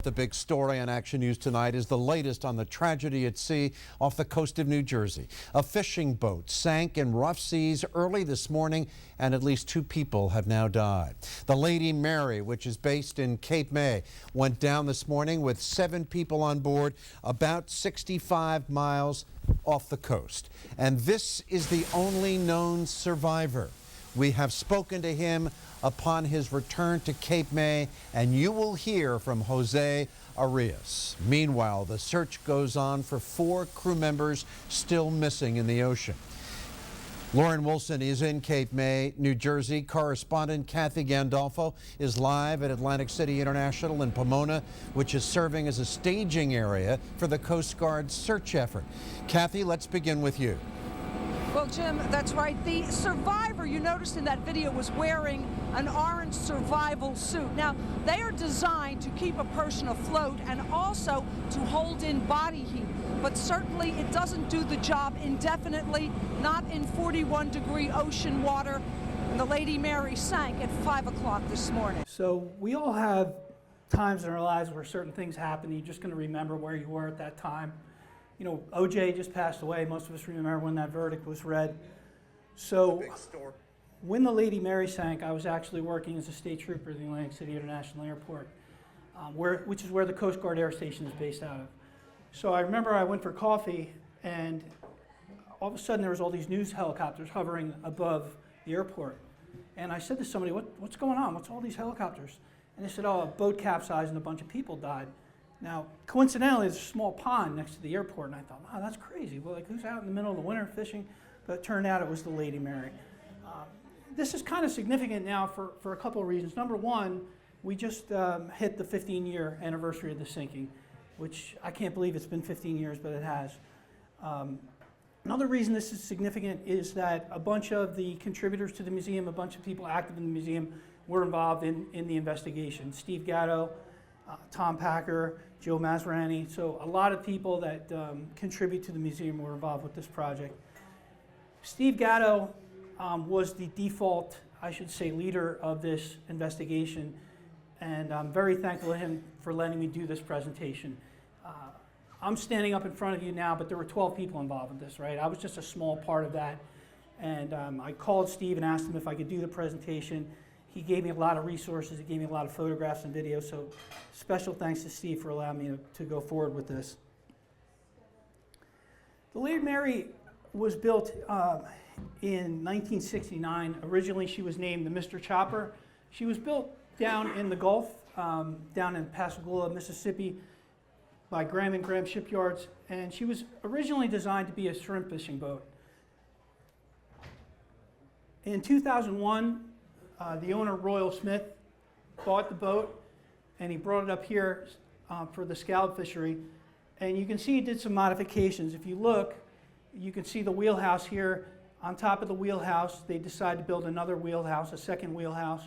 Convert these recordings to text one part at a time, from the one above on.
The big story on Action News tonight is the latest on the tragedy at sea off the coast of New Jersey. A fishing boat sank in rough seas early this morning, and at least 2 people have now died. The Lady Mary, which is based in Cape May, went down this morning with 7 people on board about 65 miles off the coast. And this is the only known survivor. We have spoken to him upon his return to Cape May, and you will hear from Jose Arias. Meanwhile, the search goes on for 4 crew members still missing in the ocean. Lauren Wilson is in Cape May, New Jersey. Correspondent Kathy Gandolfo is live at Atlantic City International in Pomona, which is serving as a staging area for the Coast Guard's search effort. Kathy, let's begin with you. Well, Jim, that's right. The survivor you noticed in that video was wearing an orange survival suit. Now, they are designed to keep a person afloat and also to hold in body heat. But certainly it doesn't do the job indefinitely, not in 41-degree ocean water. And the Lady Mary sank at 5 o'clock this morning. So we all have times in our lives where certain things happen. You're just going to remember where you were at that time. You know, OJ just passed away. Most of us remember when that verdict was read. So when the Lady Mary sank, I was actually working as a state trooper at the Atlantic City International Airport, which is where the Coast Guard Air Station is based out of. So I remember I went for coffee, and all of a sudden there was all these news helicopters hovering above the airport. And I said to somebody, what's going on? What's all these helicopters? And they said, oh, a boat capsized and a bunch of people died. Now, coincidentally, there's a small pond next to the airport, and I thought, wow, that's crazy. Well, like, who's out in the middle of the winter fishing? But it turned out it was the Lady Mary. This is kind of significant now for a couple of reasons. Number one, we just hit the 15-year anniversary of the sinking, which I can't believe it's been 15 years, but it has. Another reason this is significant is that a bunch of the contributors to the museum, a bunch of people active in the museum, were involved in the investigation. Steve Gatto, Tom Packer, Joe Masrani. So a lot of people that contribute to the museum were involved with this project. Steve Gatto was the default, I should say, leader of this investigation, and I'm very thankful to him for letting me do this presentation. I'm standing up in front of you now, but there were 12 people involved with this, right? I was just a small part of that, and I called Steve and asked him if I could do the presentation. He gave me a lot of resources. He gave me a lot of photographs and videos, so special thanks to Steve for allowing me to go forward with this. The Lady Mary was built in 1969. Originally, she was named the Mr. Chopper. She was built down in the Gulf, down in Pascagoula, Mississippi, by Graham and Graham shipyards, and she was originally designed to be a shrimp fishing boat. In 2001, the owner, Royal Smith, bought the boat, and he brought it up here for the scallop fishery. And you can see he did some modifications. If you look, you can see the wheelhouse here. On top of the wheelhouse, they decided to build another wheelhouse, a second wheelhouse.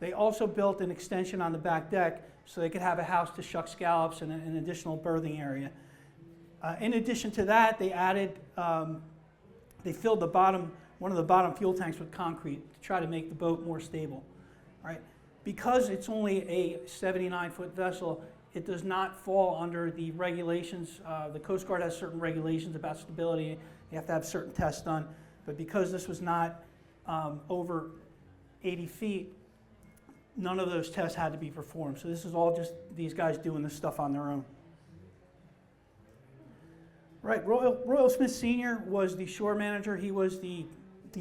They also built an extension on the back deck so they could have a house to shuck scallops and an additional berthing area. In addition to that, they added, they filled one of the bottom fuel tanks with concrete to try to make the boat more stable. Right? Because it's only a 79-foot vessel, it does not fall under the regulations. The Coast Guard has certain regulations about stability. You have to have certain tests done. But because this was not over 80 feet, none of those tests had to be performed. So this is all just these guys doing this stuff on their own. Right, Royal Smith Sr. was the shore manager. He was the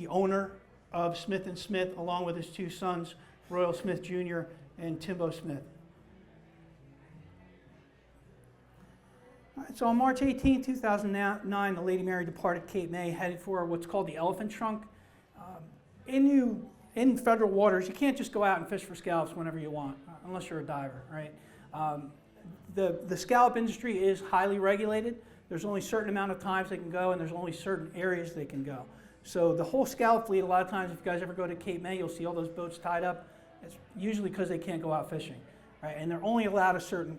owner of Smith & Smith, along with his 2 sons, Royal Smith Jr. and Timbo Smith. All right, so on March 18, 2009, the Lady Mary departed Cape May, headed for what's called the Elephant Trunk. In federal waters, you can't just go out and fish for scallops whenever you want, unless you're a diver, right? The scallop industry is highly regulated. There's only a certain amount of times they can go, and there's only certain areas they can go. So the whole scallop fleet, a lot of times, if you guys ever go to Cape May, you'll see all those boats tied up. It's usually because they can't go out fishing, right? And they're only allowed a certain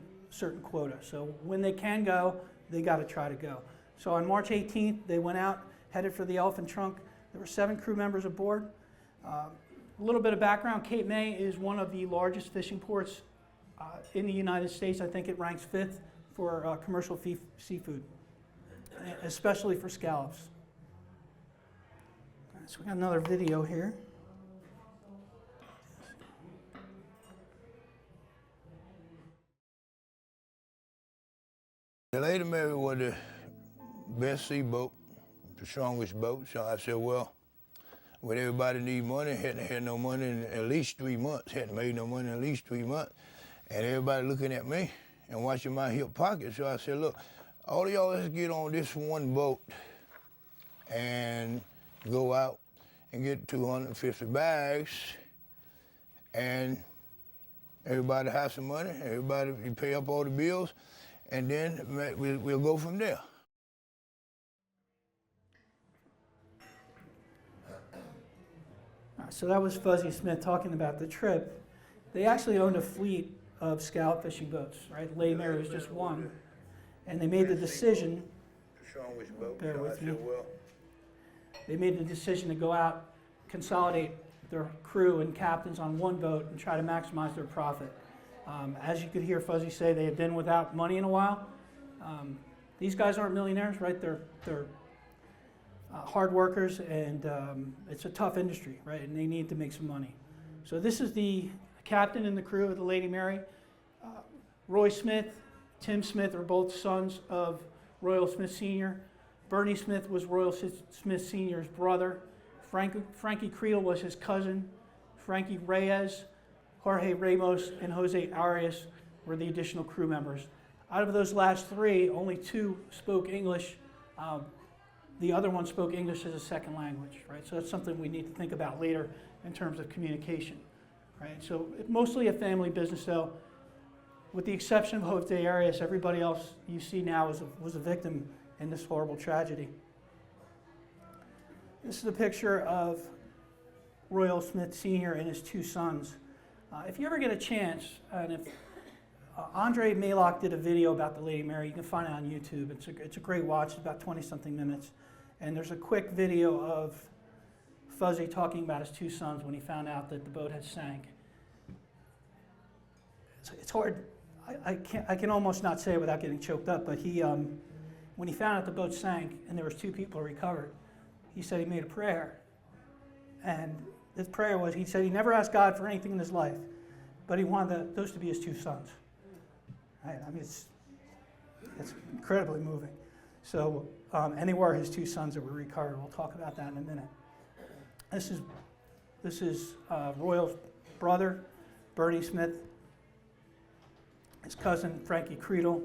quota. So when they can go, they got to try to go. So on March 18th, they went out, headed for the Elephant Trunk. There were 7 crew members aboard. A little bit of background, Cape May is one of the largest fishing ports In the United States, I think it ranks 5th for commercial seafood, especially for scallops. So we got another video here. The Lady Mary was the best sea boat, the strongest boat. So I said, well, when everybody need money, hadn't had no money in at least 3 months, hadn't made no money in at least 3 months. And everybody looking at me and watching my hip pocket. So I said, look, all of y'all, let's get on this one boat and go out and get 250 bags, and everybody have some money, everybody pay up all the bills, and then we'll go from there. So that was Fuzzy Smith talking about the trip. They actually owned a fleet of scallop fishing boats, right? Lady Mary was just one. And they made the decision, bear with me, they made the decision to go out, consolidate their crew and captains on one boat and try to maximize their profit. As you could hear Fuzzy say, they had been without money in a while. These guys aren't millionaires, right? They're hard workers, and it's a tough industry, right? And they need to make some money. So this is the captain and the crew of the Lady Mary. Roy Smith, Tim Smith are both sons of Royal Smith Sr. Bernie Smith was Royal Smith Sr.'s brother. Frankie Creedle was his cousin. Frankie Reyes, Jorge Ramos, and Jose Arias were the additional crew members. Out of those last 3, only 2 spoke English. The other one spoke English as a second language, right? So that's something we need to think about later in terms of communication, right? So mostly a family business, though. With the exception of Jose Arias, everybody else you see now was a victim in this horrible tragedy. This is a picture of Royal Smith Sr. and his 2 sons. If you ever get a chance, and if Andre Malock did a video about the Lady Mary, you can find it on YouTube. It's a great watch, it's about 20-something minutes. And there's a quick video of Fuzzy talking about his 2 sons when he found out that the boat had sank. It's hard. I can almost not say it without getting choked up, but when he found out the boat sank and there was 2 people recovered, he said he made a prayer. And his prayer was, he said he never asked God for anything in his life, but he wanted those to be his 2 sons. Right? I mean, it's incredibly moving. So, and they were his 2 sons that were recovered. We'll talk about that in a minute. This is Royal's brother, Bernie Smith, his cousin, Frankie Creedle,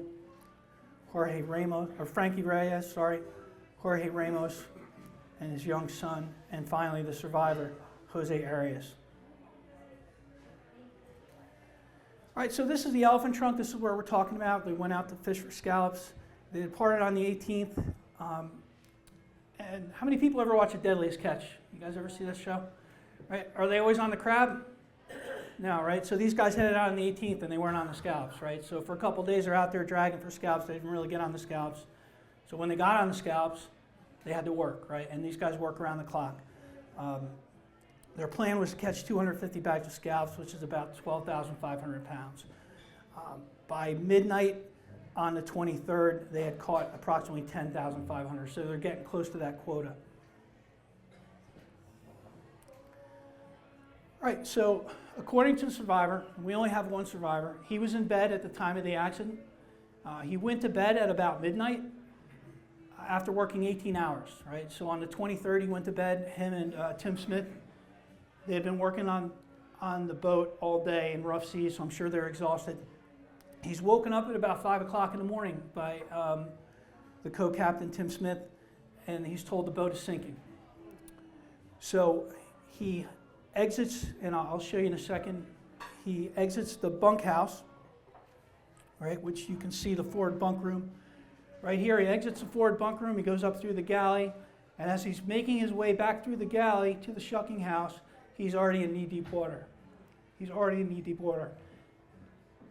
Frankie Reyes, Jorge Ramos, and his young son, and finally the survivor, Jose Arias. All right, so this is the Elephant Trunk. This is where we're talking about. They went out to fish for scallops. They departed on the 18th. And how many people ever watch A Deadliest Catch? You guys ever see this show? Right? Are they always on the crab? No, right? So these guys headed out on the 18th and they weren't on the scallops, right? So for a couple days they're out there dragging for scallops. They didn't really get on the scallops. So when they got on the scallops, they had to work, right? And these guys work around the clock. Their plan was to catch 250 bags of scallops, which is about 12,500 pounds. By midnight on the 23rd, they had caught approximately 10,500, so they're getting close to that quota. All right, so according to the survivor, we only have one survivor. He was in bed at the time of the accident. He went to bed at about midnight after working 18 hours, right? So on the 23rd, he went to bed, him and Tim Smith. They had been working on the boat all day in rough seas, so I'm sure they're exhausted. He's woken up at about 5 o'clock in the morning by the co-captain, Tim Smith, and he's told the boat is sinking. So he exits, and I'll show you in a second, he exits the bunkhouse, right, which you can see the forward bunk room. Right here, he exits the forward bunk room, he goes up through the galley, and as he's making his way back through the galley to the shucking house, he's already in knee-deep water. He's already in knee-deep water.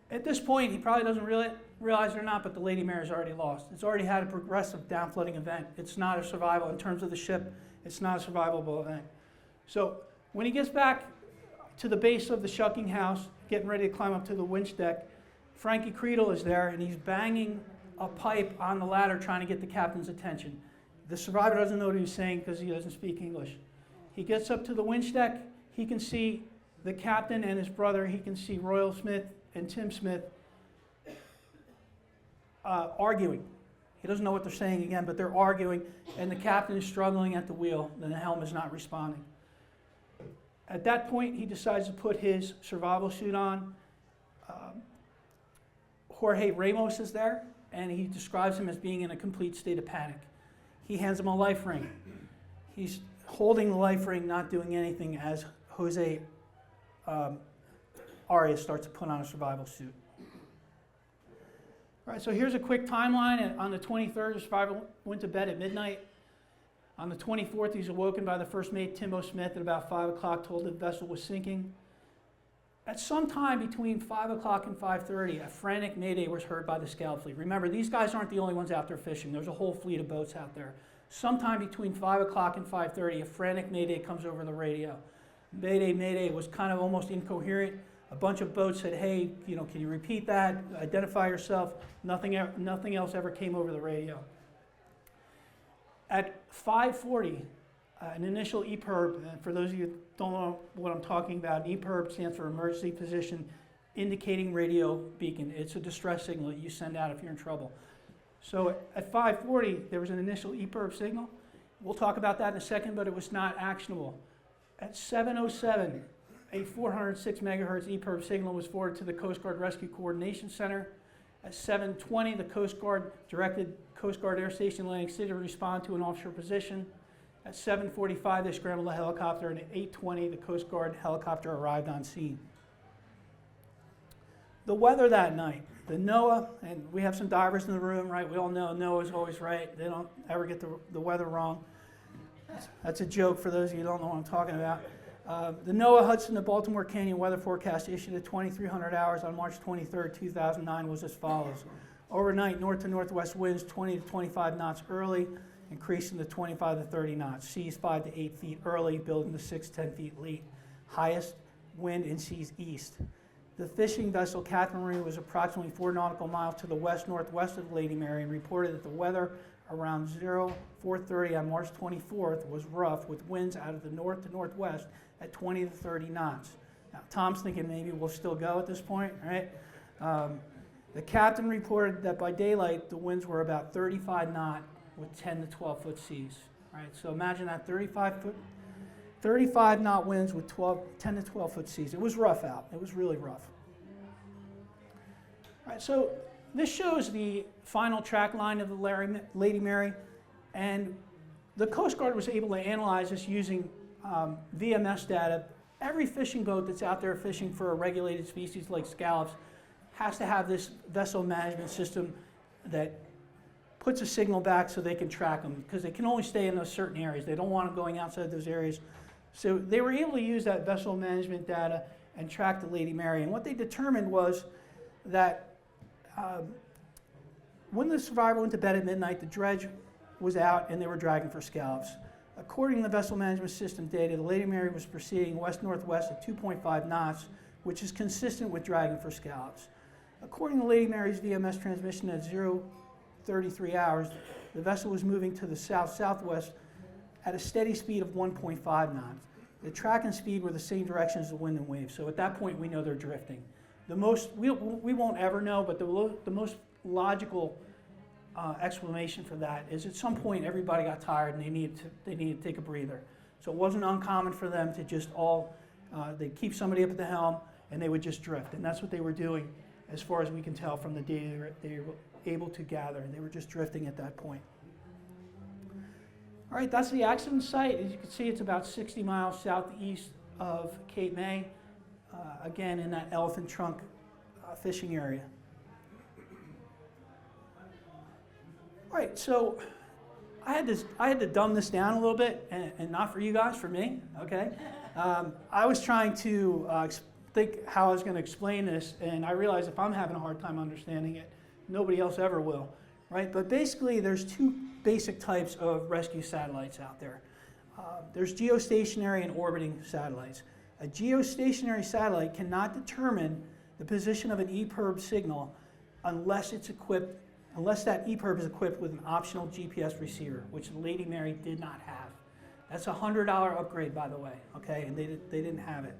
At this point, he probably doesn't realize it or not, but the Lady Mary's already lost. It's already had a progressive downflooding event. It's not a survival, in terms of the ship, it's not a survivable event. So when he gets back to the base of the shucking house, getting ready to climb up to the winch deck, Frankie Creedle is there, and he's banging a pipe on the ladder trying to get the captain's attention. The survivor doesn't know what he's saying because he doesn't speak English. He gets up to the winch deck. He can see the captain and his brother. He can see Royal Smith and Tim Smith arguing. He doesn't know what they're saying again, but they're arguing, and the captain is struggling at the wheel, and the helm is not responding. At that point, he decides to put his survival suit on. Jorge Ramos is there, and he describes him as being in a complete state of panic. He hands him a life ring. He's holding the life ring, not doing anything, as Jose Arias starts to put on a survival suit. All right, so here's a quick timeline. On the 23rd, the survivor went to bed at midnight. On the 24th, he's awoken by the first mate, Timbo Smith, at about 5 o'clock, told the vessel was sinking. At some time between 5 o'clock and 5:30, a frantic mayday was heard by the scallop fleet. Remember, these guys aren't the only ones out there fishing. There's a whole fleet of boats out there. Sometime between 5 o'clock and 5:30, a frantic mayday comes over the radio. Mayday, mayday was kind of almost incoherent. A bunch of boats said, hey, can you repeat that? Identify yourself. Nothing else ever came over the radio. At 5:40, an initial EPIRB, and for those of you who don't know what I'm talking about, EPIRB stands for Emergency Position Indicating Radio Beacon. It's a distress signal that you send out if you're in trouble. So at 5:40, there was an initial EPIRB signal. We'll talk about that in a second, but it was not actionable. At 7:07, a 406 megahertz EPIRB signal was forwarded to the Coast Guard Rescue Coordination Center. At 7:20, the Coast Guard directed Coast Guard Air Station Atlantic City to respond to an offshore position. At 7:45, they scrambled a helicopter, and at 8:20, the Coast Guard helicopter arrived on scene. The weather that night, the NOAA, and we have some divers in the room, right? We all know NOAA is always right. They don't ever get the weather wrong. That's a joke for those of you who don't know what I'm talking about. The NOAA Hudson to Baltimore Canyon weather forecast issued at 2300 hours on March 23, 2009 was as follows. Overnight, north to northwest winds 20 to 25 knots early, increasing to 25 to 30 knots. Seas 5 to 8 feet early, building to 6 to 10 feet late. Highest wind in seas east. The fishing vessel Catherine Marie was approximately 4 nautical miles to the west-northwest of the Lady Mary and reported that the weather around 04:30 on March 24th was rough with winds out of the north to northwest at 20 to 30 knots. Now, Tom's thinking maybe we'll still go at this point, right? The captain reported that by daylight, the winds were about 35 knot with 10 to 12 foot seas. All right, so imagine that 35 knot winds with 10 to 12 foot seas. It was rough out. It was really rough. All right, so this shows the final track line of the Lady Mary, and the Coast Guard was able to analyze this using VMS data. Every fishing boat that's out there fishing for a regulated species like scallops has to have this vessel management system that puts a signal back so they can track them, because they can only stay in those certain areas. They don't want them going outside those areas. So they were able to use that vessel management data and track the Lady Mary. And what they determined was that when the survivor went to bed at midnight, the dredge was out and they were dragging for scallops. According to the vessel management system data, the Lady Mary was proceeding west-northwest at 2.5 knots, which is consistent with dragging for scallops. According to Lady Mary's VMS transmission at 0:33 hours, the vessel was moving to the south-southwest at a steady speed of 1.5 knots. The track and speed were the same direction as the wind and waves, so at that point we know they're drifting. We won't ever know, but the most logical explanation for that is at some point everybody got tired and they needed to take a breather. So it wasn't uncommon for them to just they'd keep somebody up at the helm and they would just drift, and that's what they were doing as far as we can tell from the data they were able to gather. They were just drifting at that point. All right, that's the accident site. As you can see, it's about 60 miles southeast of Cape May, again in that Elephant Trunk fishing area. All right, so I had to dumb this down a little bit, and not for you guys, for me, okay? I was trying to think how I was going to explain this, and I realized if I'm having a hard time understanding it, nobody else ever will, right? But basically, there's two basic types of rescue satellites out there. There's geostationary and orbiting satellites. A geostationary satellite cannot determine the position of an EPIRB signal unless that EPIRB is equipped with an optional GPS receiver, which the Lady Mary did not have. That's a $100 upgrade, by the way, okay, and they didn't have it.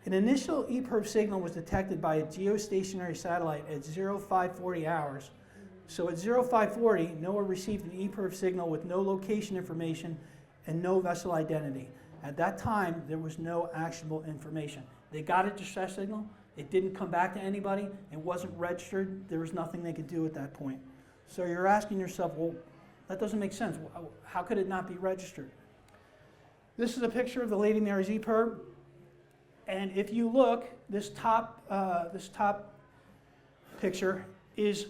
An initial EPIRB signal was detected by a geostationary satellite at 0540 hours. So at 0540, NOAA received an EPIRB signal with no location information and no vessel identity. At that time, there was no actionable information. They got a distress signal. It didn't come back to anybody. It wasn't registered. There was nothing they could do at that point. So you're asking yourself, well, that doesn't make sense. How could it not be registered? This is a picture of the Lady Mary's EPIRB. And if you look, this top picture is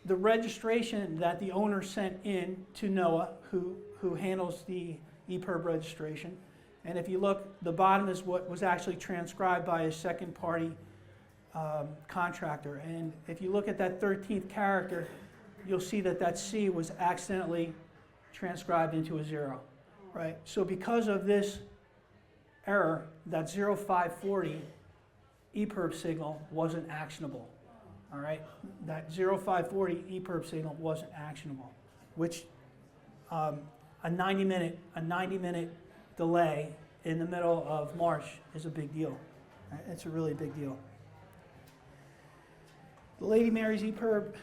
the registration that the owner sent in to NOAA, who handles the EPIRB registration. And if you look, the bottom is what was actually transcribed by a second-party contractor. And if you look at that 13th character, you'll see that that C was accidentally transcribed into a 0, right? So because of this error, that 0540 EPIRB signal wasn't actionable, all right? That 0540 EPIRB signal wasn't actionable, which a 90-minute delay in the middle of March is a big deal. Right? It's a really big deal. The Lady Mary's EPIRB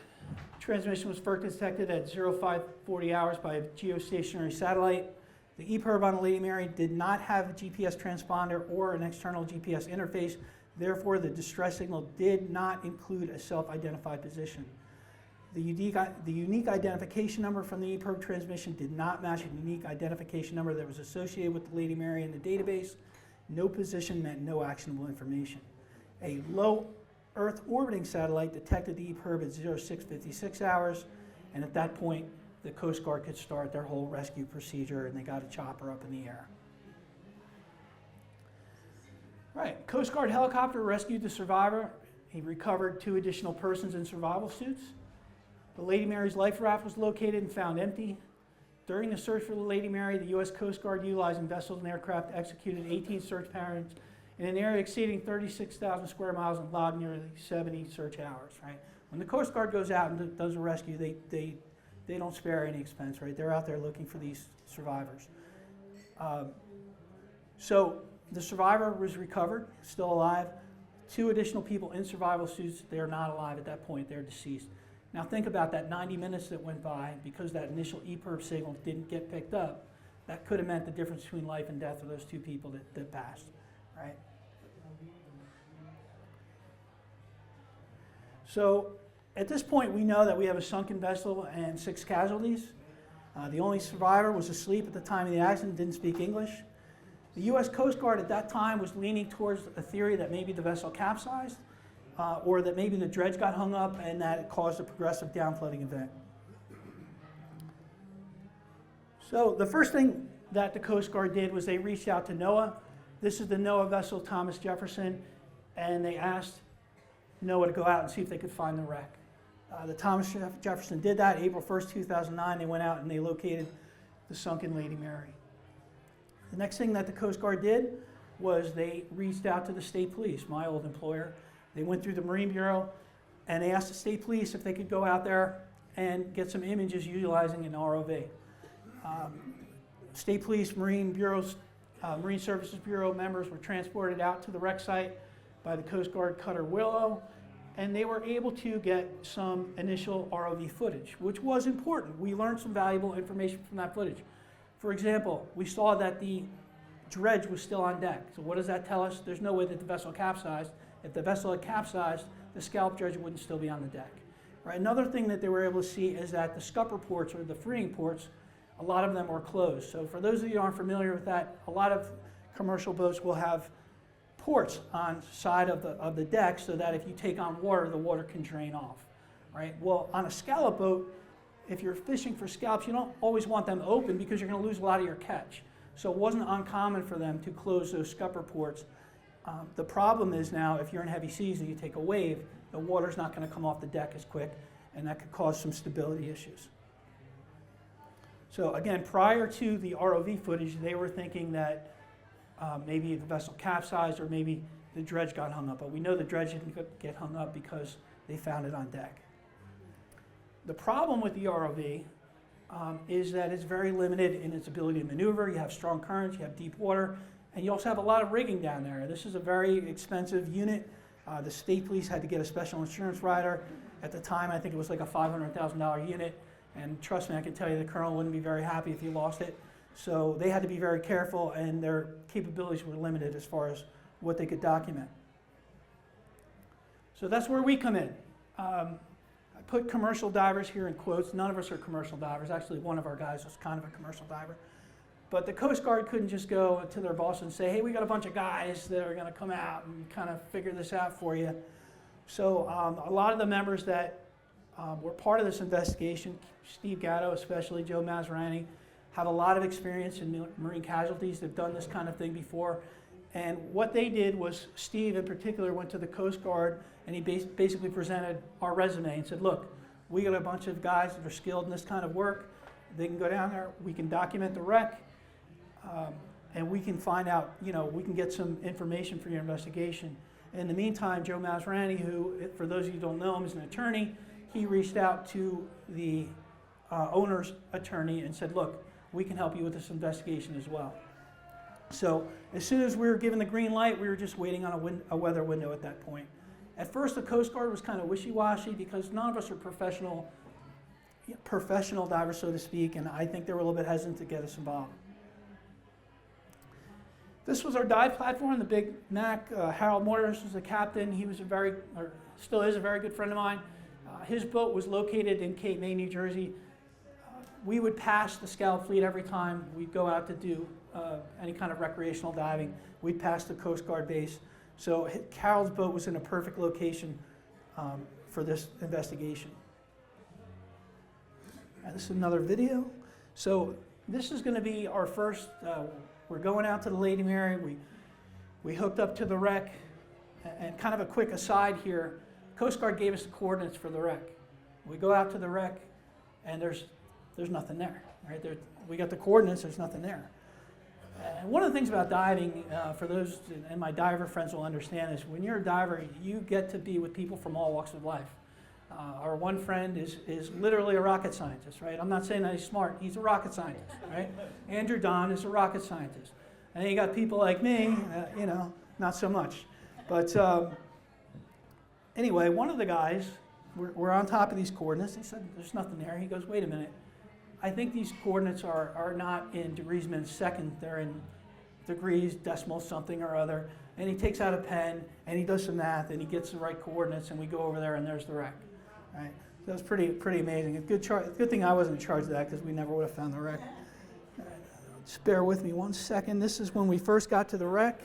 transmission was first detected at 0540 hours by a geostationary satellite. The EPIRB on the Lady Mary did not have a GPS transponder or an external GPS interface. Therefore, the distress signal did not include a self-identified position. The unique identification number from the EPIRB transmission did not match a unique identification number that was associated with the Lady Mary in the database. No position meant no actionable information. A low Earth orbiting satellite detected the EPIRB at 0656 hours, and at that point, the Coast Guard could start their whole rescue procedure, and they got a chopper up in the air. Right, Coast Guard helicopter rescued the survivor. He recovered 2 additional persons in survival suits. The Lady Mary's life raft was located and found empty. During the search for the Lady Mary, the U.S. Coast Guard, utilizing vessels and aircraft, executed 18 search patterns in an area exceeding 36,000 square miles and logged nearly 70 search hours. Right? When the Coast Guard goes out and does a rescue, they don't spare any expense. Right? They're out there looking for these survivors. So the survivor was recovered, still alive. 2 additional people in survival suits, they are not alive at that point. They're deceased. Now think about that 90 minutes that went by because that initial EPIRB signal didn't get picked up. That could have meant the difference between life and death of those 2 people that passed, right? So at this point, we know that we have a sunken vessel and 6 casualties. The only survivor was asleep at the time of the accident, didn't speak English. The U.S. Coast Guard at that time was leaning towards a theory that maybe the vessel capsized, or that maybe the dredge got hung up and that it caused a progressive downflooding event. So the first thing that the Coast Guard did was they reached out to NOAA. This is the NOAA vessel Thomas Jefferson, and they asked NOAA to go out and see if they could find the wreck. The Thomas Jefferson did that. April 1st, 2009, they went out and they located the sunken Lady Mary. The next thing that the Coast Guard did was they reached out to the state police, my old employer. They went through the Marine Bureau and they asked the state police if they could go out there and get some images utilizing an ROV. State police, Marine Services Bureau members were transported out to the wreck site by the Coast Guard cutter Willow, and they were able to get some initial ROV footage, which was important. We learned some valuable information from that footage. For example, we saw that the dredge was still on deck. So what does that tell us? There's no way that the vessel capsized. If the vessel had capsized, the scallop dredge wouldn't still be on the deck. Right? Another thing that they were able to see is that the scupper ports, or the freeing ports, a lot of them were closed. So for those of you who aren't familiar with that, a lot of commercial boats will have ports on side of the deck so that if you take on water, the water can drain off. Right? Well, on a scallop boat, if you're fishing for scallops, you don't always want them open because you're going to lose a lot of your catch. So it wasn't uncommon for them to close those scupper ports. The problem is now, if you're in heavy seas and you take a wave, the water's not going to come off the deck as quick, and that could cause some stability issues. So again, prior to the ROV footage, they were thinking that maybe the vessel capsized, or maybe the dredge got hung up. But we know the dredge didn't get hung up because they found it on deck. The problem with the ROV is that it's very limited in its ability to maneuver. You have strong currents, you have deep water, and you also have a lot of rigging down there. This is a very expensive unit. The state police had to get a special insurance rider. At the time, I think it was like a $500,000 unit. And trust me, I can tell you the colonel wouldn't be very happy if he lost it. So they had to be very careful, and their capabilities were limited as far as what they could document. So that's where we come in. I put commercial divers here in quotes. None of us are commercial divers. Actually, one of our guys was kind of a commercial diver. But the Coast Guard couldn't just go to their boss and say, hey, we got a bunch of guys that are going to come out and kind of figure this out for you. So a lot of the members that were part of this investigation, Steve Gatto especially, Joe Maserani, have a lot of experience in marine casualties. They've done this kind of thing before. And what they did was, Steve in particular went to the Coast Guard and he basically presented our resume and said, look, we got a bunch of guys that are skilled in this kind of work. They can go down there, we can document the wreck, and we can find out, we can get some information for your investigation. In the meantime, Joe Maserani, who, for those of you who don't know him, is an attorney, he reached out to the owner's attorney and said, look, we can help you with this investigation as well. So as soon as we were given the green light, we were just waiting on a weather window at that point. At first, the Coast Guard was kind of wishy-washy because none of us are professional divers, so to speak, and I think they were a little bit hesitant to get us involved. This was our dive platform, the Big Mac. Harold Morris was the captain. He was still is a very good friend of mine. His boat was located in Cape May, New Jersey. We would pass the Scallop fleet every time we'd go out to do any kind of recreational diving. We'd pass the Coast Guard base. So Harold's boat was in a perfect location for this investigation. And this is another video. So this is going to be our first, we're going out to the Lady Mary. We hooked up to the wreck. And kind of a quick aside here, Coast Guard gave us the coordinates for the wreck. We go out to the wreck and there's nothing there. Right? We got the coordinates, there's nothing there. And one of the things about diving, for those, and my diver friends will understand, is when you're a diver, you get to be with people from all walks of life. Our one friend is literally a rocket scientist, right? I'm not saying that he's smart, he's a rocket scientist, right? Andrew Don is a rocket scientist. And then you got people like me, not so much. But anyway, one of the guys, we're on top of these coordinates. He said, there's nothing there. He goes, wait a minute. I think these coordinates are not in degrees minutes second. They're in degrees, decimals, something or other. And he takes out a pen and he does some math and he gets the right coordinates and we go over there and there's the wreck. Right? So that's pretty amazing. It's good thing I wasn't in charge of that because we never would have found the wreck. Right. Just bear with me 1 second. This is when we first got to the wreck.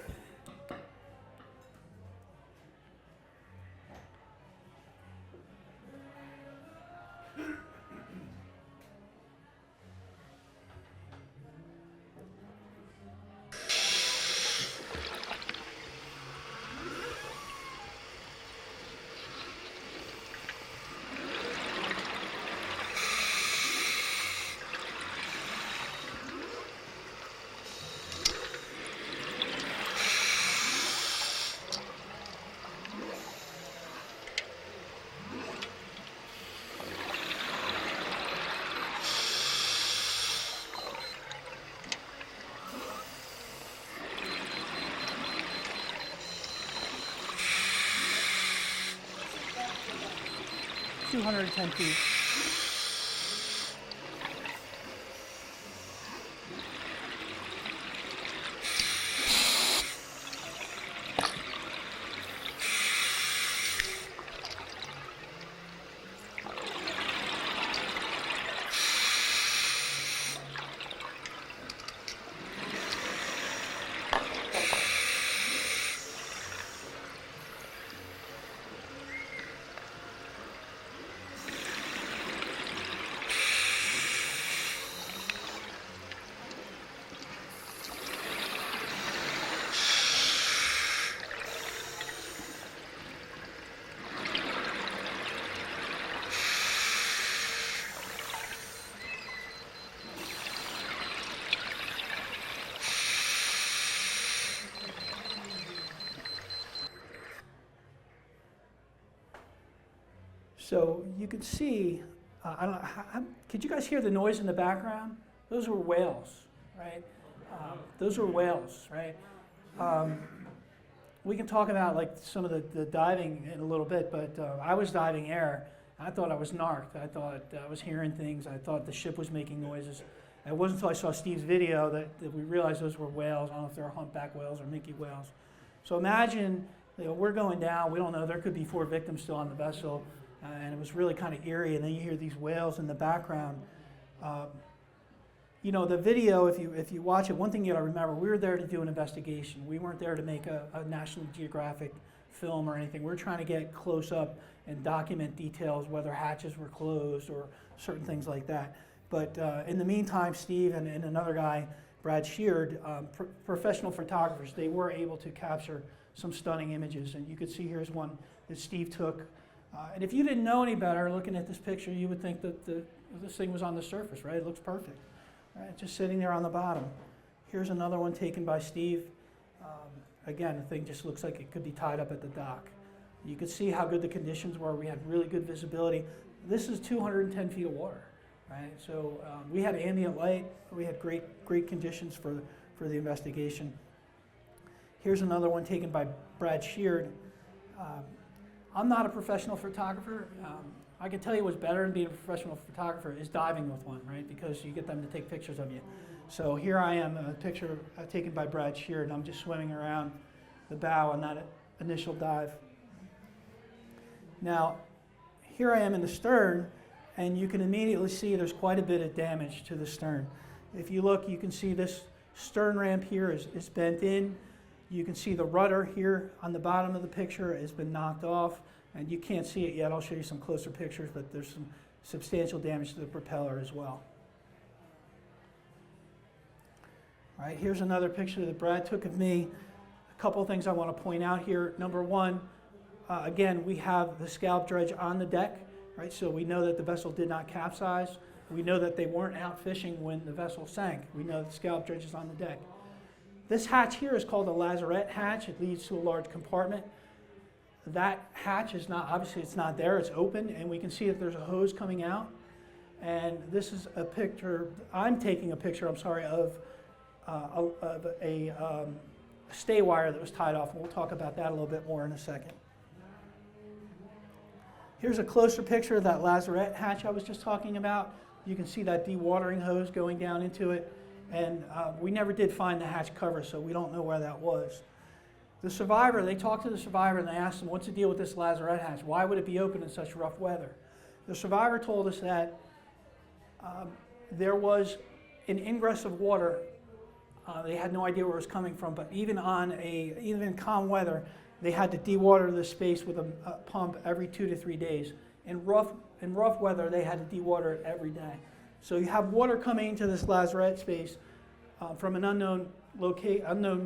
$210 feet. So you can see, I don't know, could you guys hear the noise in the background? Those were whales, right? Those were whales, right? We can talk about like some of the diving in a little bit, but I was diving air. I thought I was narked. I thought I was hearing things. I thought the ship was making noises. And it wasn't until I saw Steve's video that we realized those were whales. I don't know if they're humpback whales or minke whales. So imagine, you know, we're going down. We don't know. There could be 4 victims still on the vessel. And it was really kind of eerie. And then you hear these whales in the background. You know, the video, if you watch it, one thing you got to remember, we were there to do an investigation. We weren't there to make a National Geographic film or anything. We're trying to get close up and document details, whether hatches were closed or certain things like that. But in the meantime, Steve and another guy, Brad Sheard, professional photographers, they were able to capture some stunning images. And you could see here's one that Steve took. And if you didn't know any better, looking at this picture, you would think that this thing was on the surface, right? It looks perfect, right? Just sitting there on the bottom. Here's another one taken by Steve. Again, the thing just looks like it could be tied up at the dock. You could see how good the conditions were. We had really good visibility. This is 210 feet of water, right? So we had ambient light. We had great conditions for the investigation. Here's another one taken by Brad Sheard. I'm not a professional photographer. I can tell you what's better than being a professional photographer is diving with one, right? Because you get them to take pictures of you. So here I am, a picture taken by Brad Sheard, and I'm just swimming around the bow on that initial dive. Now, here I am in the stern, and you can immediately see there's quite a bit of damage to the stern. If you look, you can see this stern ramp here is bent in. You can see the rudder here on the bottom of the picture has been knocked off, and you can't see it yet. I'll show you some closer pictures, but there's some substantial damage to the propeller as well. All right, here's another picture that Brad took of me. A couple of things I want to point out here. Number one, again, we have the scallop dredge on the deck, right? So we know that the vessel did not capsize. We know that they weren't out fishing when the vessel sank. We know that the scallop dredge is on the deck. This hatch here is called a lazarette hatch. It leads to a large compartment. That hatch is not, obviously it's not there, it's open, and we can see that there's a hose coming out. And this is a picture, I'm taking a picture, of a stay wire that was tied off, and we'll talk about that a little bit more in a second. Here's a closer picture of that lazarette hatch I was just talking about. You can see that dewatering hose going down into it, and we never did find the hatch cover, so we don't know where that was. The survivor, they talked to the survivor and they asked him, what's the deal with this lazarette hatch? Why would it be open in such rough weather? The survivor told us that there was an ingress of water. They had no idea where it was coming from, but even in calm weather, they had to dewater the space with a pump every 2 to 3 days. In rough weather, they had to dewater it every day. So you have water coming into this lazarette space from an unknown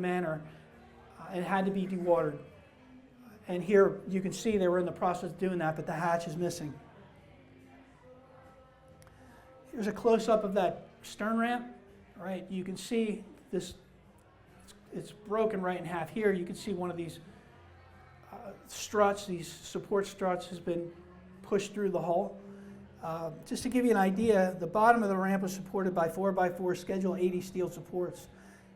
manner. It had to be dewatered. And here you can see they were in the process of doing that, but the hatch is missing. Here's a close-up of that stern ramp. All right, you can see this, it's broken right in half. Here you can see one of these struts, these support struts has been pushed through the hull. Just to give you an idea, the bottom of the ramp was supported by 4x4 Schedule 80 steel supports.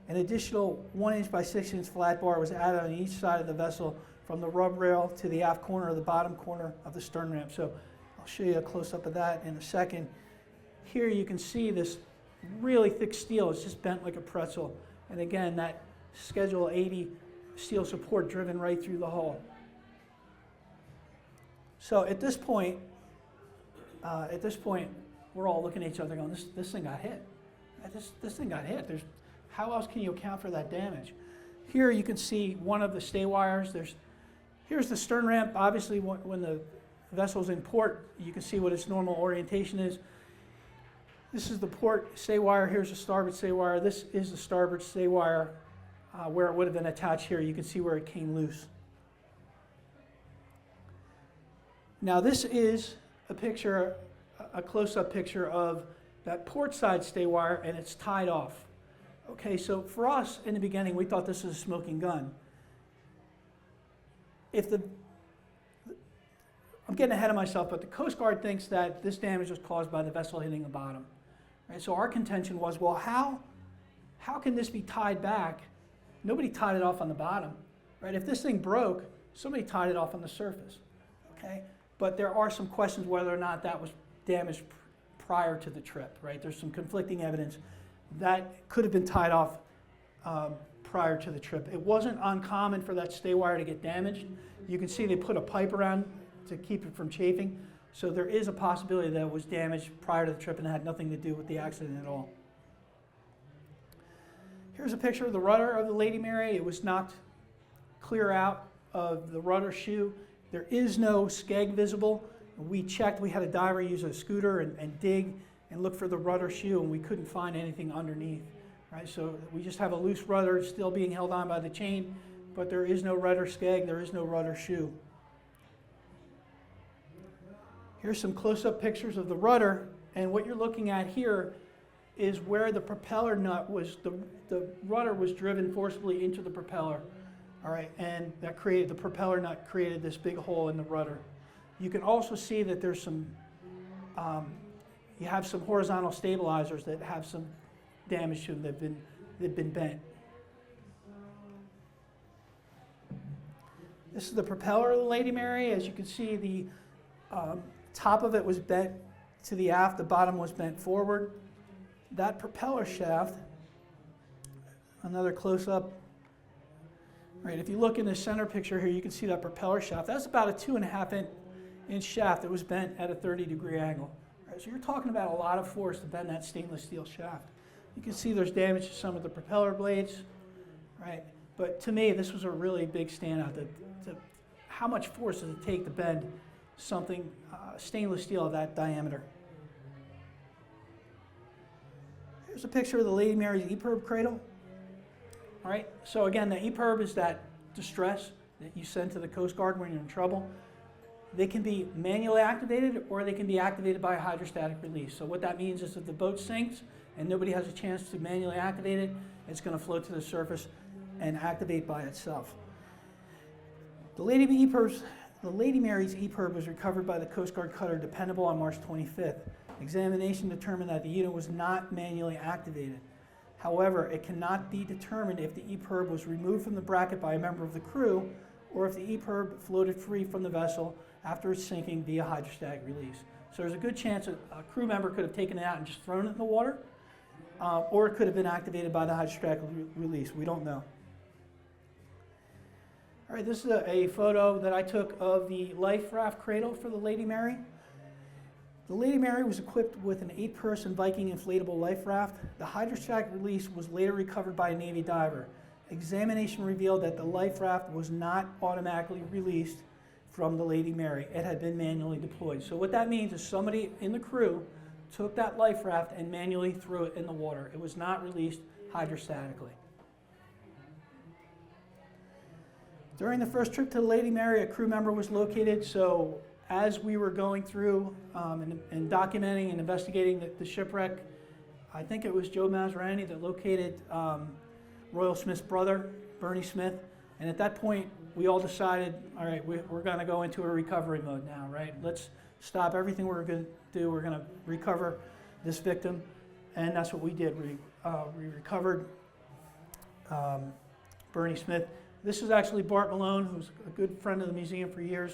An additional 1-inch by 6-inch flat bar was added on each side of the vessel from the rub rail to the aft corner or the bottom corner of the stern ramp. So I'll show you a close-up of that in a second. Here you can see this really thick steel. It's just bent like a pretzel. And again, that Schedule 80 steel support driven right through the hull. So at this point, we're all looking at each other going, this thing got hit. This thing got hit. How else can you account for that damage? Here you can see one of the stay wires. Here's the stern ramp. Obviously, when the vessel's in port, you can see what its normal orientation is. This is the port stay wire. Here's the starboard stay wire. This is the starboard stay wire where it would have been attached here. You can see where it came loose. Now this is a picture, a close-up picture of that port side stay wire, and it's tied off. Okay, so for us in the beginning, we thought this was a smoking gun. I'm getting ahead of myself, but the Coast Guard thinks that this damage was caused by the vessel hitting the bottom. Right? So our contention was, well, how can this be tied back? Nobody tied it off on the bottom. Right? If this thing broke, somebody tied it off on the surface. Okay? But there are some questions whether or not that was damaged prior to the trip. Right? There's some conflicting evidence that could have been tied off prior to the trip. It wasn't uncommon for that stay wire to get damaged. You can see they put a pipe around to keep it from chafing. So there is a possibility that it was damaged prior to the trip and had nothing to do with the accident at all. Here's a picture of the rudder of the Lady Mary. It was knocked clear out of the rudder shoe. There is no skeg visible. We checked, we had a diver use a scooter and dig and look for the rudder shoe, and we couldn't find anything underneath. Right? So we just have a loose rudder still being held on by the chain, but there is no rudder skeg, there is no rudder shoe. Here's some close-up pictures of the rudder, and what you're looking at here is where the propeller nut was, the rudder was driven forcibly into the propeller, all right, and that created, the propeller nut created this big hole in the rudder. You can also see that there's some, you have some horizontal stabilizers that have some damage to them, they've been bent. This is the propeller of the Lady Mary. As you can see, the top of it was bent to the aft, the bottom was bent forward. That propeller shaft, another close-up, right, if you look in the center picture here, you can see that propeller shaft. That's about a 2.5 inch shaft that was bent at a 30-degree angle. Right, so you're talking about a lot of force to bend that stainless steel shaft. You can see there's damage to some of the propeller blades, right? But to me, this was a really big standout. How much force does it take to bend something stainless steel of that diameter? Here's a picture of the Lady Mary's EPIRB cradle. All right, so again, the EPIRB is that distress that you send to the Coast Guard when you're in trouble. They can be manually activated or they can be activated by a hydrostatic release. So what that means is if the boat sinks and nobody has a chance to manually activate it, it's going to float to the surface and activate by itself. The Lady Mary's EPIRB was recovered by the Coast Guard cutter Dependable on March 25th. Examination determined that the unit was not manually activated. However, it cannot be determined if the EPIRB was removed from the bracket by a member of the crew or if the EPIRB floated free from the vessel after its sinking via hydrostatic release. So there's a good chance a crew member could have taken it out and just thrown it in the water, or it could have been activated by the hydrostatic release. We don't know. All right, this is a photo that I took of the life raft cradle for the Lady Mary. The Lady Mary was equipped with an 8-person Viking inflatable life raft. The hydrostatic release was later recovered by a Navy diver. Examination revealed that the life raft was not automatically released from the Lady Mary. It had been manually deployed. So what that means is somebody in the crew took that life raft and manually threw it in the water. It was not released hydrostatically. During the first trip to the Lady Mary, a crew member was located. So as we were going through and documenting and investigating the shipwreck, I think it was Joe Maserani that located Royal Smith's brother, Bernie Smith. And at that point, we all decided, all right, we're going to go into a recovery mode now, right? Let's stop everything we're going to do. We're going to recover this victim. And that's what we did. We recovered Bernie Smith. This is actually Bart Malone, who's a good friend of the museum for years.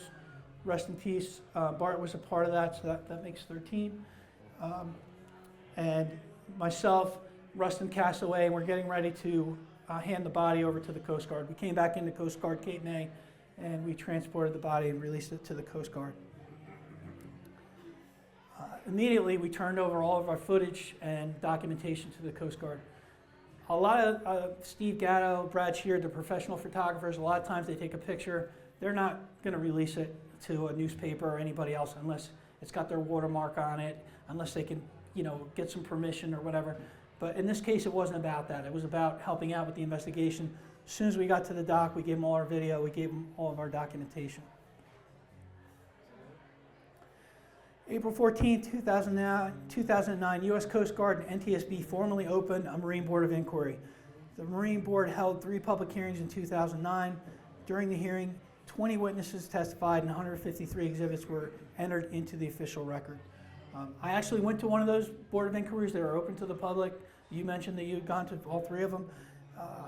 Rest in peace. Bart was a part of that, so that makes 13. And myself, Rustin Castaway, and we're getting ready to hand the body over to the Coast Guard. We came back into Coast Guard Cape May, and we transported the body and released it to the Coast Guard. Immediately, we turned over all of our footage and documentation to the Coast Guard. A lot of Steve Gatto, Brad Sheard, the professional photographers, a lot of times they take a picture. They're not going to release it to a newspaper or anybody else unless it's got their watermark on it, unless they can, get some permission or whatever. But in this case, it wasn't about that. It was about helping out with the investigation. As soon as we got to the dock, we gave them all our video, we gave them all of our documentation. April 14, 2009, U.S. Coast Guard and NTSB formally opened a Marine Board of Inquiry. The Marine Board held 3 public hearings in 2009. During the hearing, 20 witnesses testified, and 153 exhibits were entered into the official record. I actually went to one of those Board of Inquiries. They were open to the public. You mentioned that you'd gone to all three of them.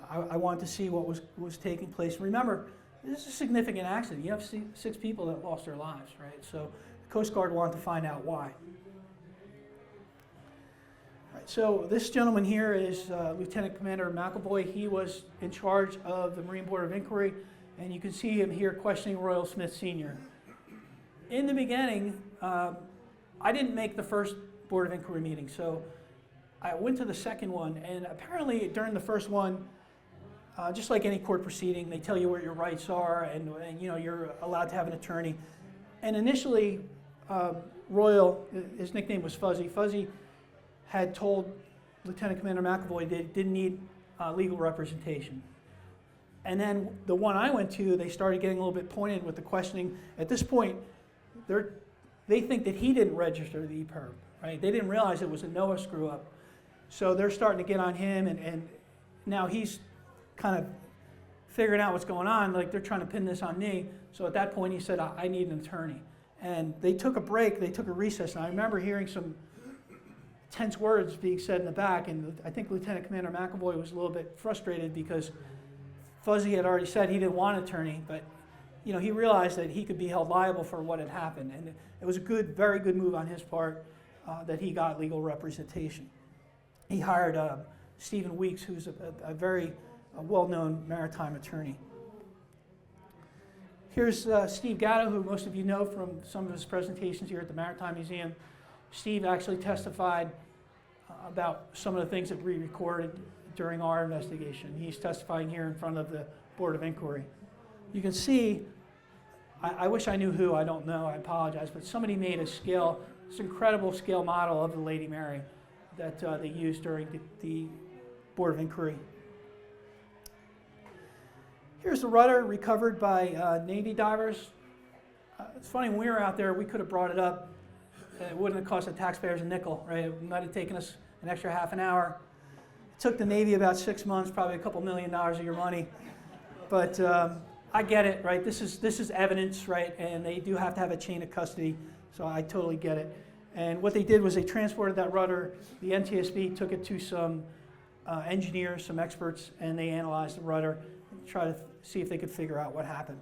I wanted to see what was taking place. Remember, this is a significant accident. You have 6 people that lost their lives, right? So the Coast Guard wanted to find out why. Right, so this gentleman here is Lieutenant Commander McAvoy. He was in charge of the Marine Board of Inquiry, and you can see him here questioning Royal Smith Sr. In the beginning, I didn't make the first Board of Inquiry meeting, so I went to the second one, and apparently during the first one, just like any court proceeding, they tell you what your rights are, and you know, you're allowed to have an attorney. And initially, Royal, his nickname was Fuzzy. Fuzzy had told Lieutenant Commander McAvoy they didn't need legal representation. And then the one I went to, they started getting a little bit pointed with the questioning. At this point, they think that he didn't register the EPIRB, right? They didn't realize it was a NOAA screw-up. So they're starting to get on him, and now he's kind of figuring out what's going on, like they're trying to pin this on me. So at that point, he said, I need an attorney. And they took a break, they took a recess, and I remember hearing some tense words being said in the back, and I think Lieutenant Commander McAvoy was a little bit frustrated because Fuzzy had already said he didn't want an attorney, but you know, he realized that he could be held liable for what had happened, and it was a good, very good move on his part that he got legal representation. He hired Stephen Weeks, who's a very well-known maritime attorney. Here's Steve Gatto, who most of you know from some of his presentations here at the Maritime Museum. Steve actually testified about some of the things that we recorded during our investigation. He's testifying here in front of the Board of Inquiry. You can see, I wish I knew who, I don't know, I apologize, but somebody made a scale, this incredible scale model of the Lady Mary that they used during the Board of Inquiry. Here's the rudder recovered by Navy divers. It's funny, when we were out there, we could have brought it up. It wouldn't have cost the taxpayers a nickel, right? It might have taken us an extra half an hour. It took the Navy about 6 months, probably a couple $1 million of your money. But I get it, right? This is evidence, right? And they do have to have a chain of custody, so I totally get it. And what they did was they transported that rudder. The NTSB took it to some engineers, some experts, and they analyzed the rudder and tried to see if they could figure out what happened.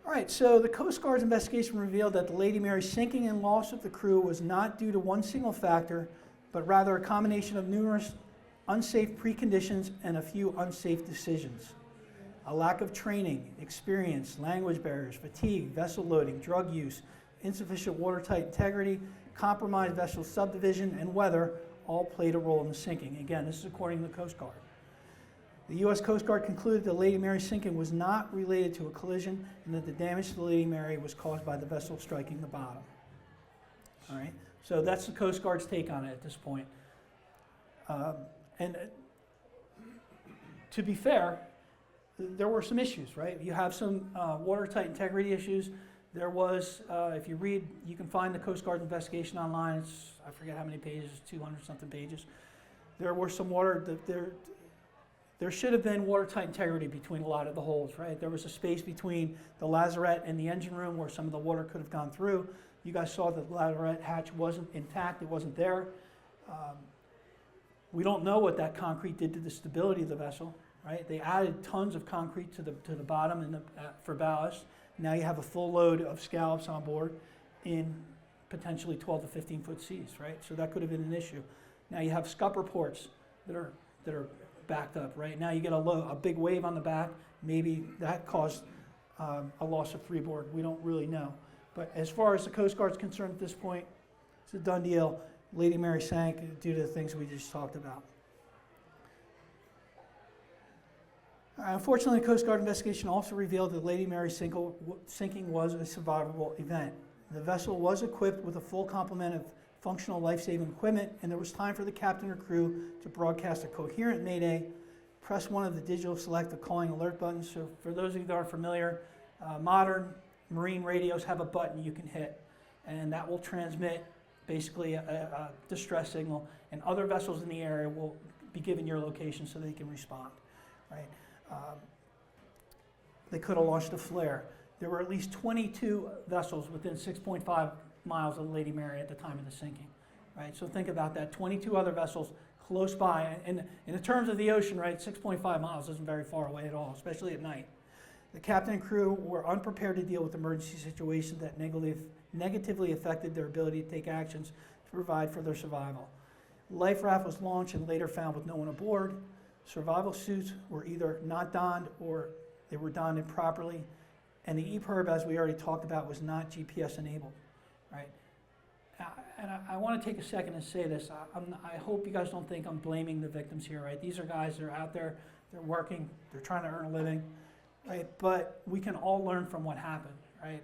All right, so the Coast Guard's investigation revealed that the Lady Mary's sinking and loss of the crew was not due to one single factor, but rather a combination of numerous unsafe preconditions and a few unsafe decisions. A lack of training, experience, language barriers, fatigue, vessel loading, drug use, insufficient watertight integrity, compromised vessel subdivision, and weather all played a role in the sinking. Again, this is according to the Coast Guard. The U.S. Coast Guard concluded the Lady Mary's sinking was not related to a collision and that the damage to the Lady Mary was caused by the vessel striking the bottom. All right, so that's the Coast Guard's take on it at this point. And to be fair, there were some issues, right? You have some watertight integrity issues. There was, if you read, you can find the Coast Guard investigation online. It's, I forget how many pages, 200 something pages. There were some there should have been watertight integrity between a lot of the holes, right? There was a space between the lazarette and the engine room where some of the water could have gone through. You guys saw that the lazarette hatch wasn't intact, it wasn't there. We don't know what that concrete did to the stability of the vessel, right? They added tons of concrete to the bottom and for ballast. Now you have a full load of scallops on board in potentially 12 to 15 foot seas, right? So that could have been an issue. Now you have scupper ports that are backed up, right? Now you get a big wave on the back. Maybe that caused a loss of freeboard. We don't really know. But as far as the Coast Guard's concerned at this point, it's a done deal. Lady Mary sank due to the things we just talked about. Unfortunately, the Coast Guard investigation also revealed that Lady Mary's sinking was a survivable event. The vessel was equipped with a full complement of functional life-saving equipment, and there was time for the captain or crew to broadcast a coherent mayday, press one of the digital select the calling alert buttons. So for those of you that are familiar, modern marine radios have a button you can hit, and that will transmit basically a distress signal, and other vessels in the area will be given your location so they can respond, right? they could have launched a flare. There were at least 22 vessels within 6.5 miles of Lady Mary at the time of the sinking, right? So think about that, 22 other vessels close by. And in the terms of the ocean, right, 6.5 miles isn't very far away at all, especially at night. The captain and crew were unprepared to deal with emergency situations that negatively affected their ability to take actions to provide for their survival. Life raft was launched and later found with no one aboard. Survival suits were either not donned or they were donned improperly. And the EPIRB, as we already talked about, was not GPS enabled, right? And I want to take a second and say this. I hope you guys don't think I'm blaming the victims here, right? These are guys that are out there, they're working, they're trying to earn a living, right? But we can all learn from what happened, right?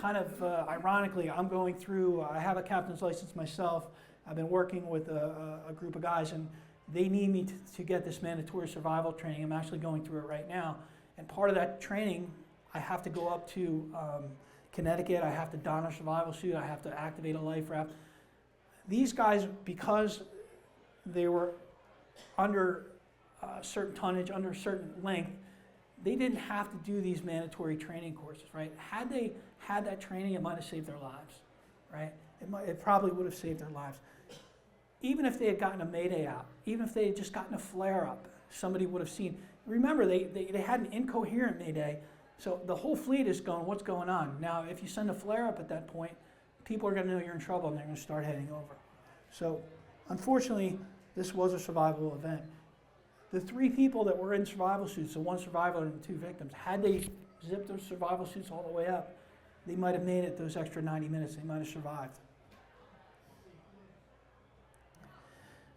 Ironically, I'm going through, I have a captain's license myself. I've been working with a group of guys, and they need me to get this mandatory survival training. I'm actually going through it right now. And part of that training, I have to go up to Connecticut. I have to don a survival suit. I have to activate a life raft. These guys, because they were under certain tonnage, under a certain length, they didn't have to do these mandatory training courses, right? Had they had that training, it might have saved their lives, right? It probably would have saved their lives. Even if they had gotten a mayday out, even if they had just gotten a flare up, somebody would have seen. Remember, they had an incoherent mayday, so the whole fleet is going, what's going on? Now, if you send a flare up at that point, people are going to know you're in trouble and they're going to start heading over. So, unfortunately, this was a survival event. The 3 people that were in survival suits, the 1 survivor and the 2 victims, had they zipped those survival suits all the way up, they might have made it those extra 90 minutes. They might have survived.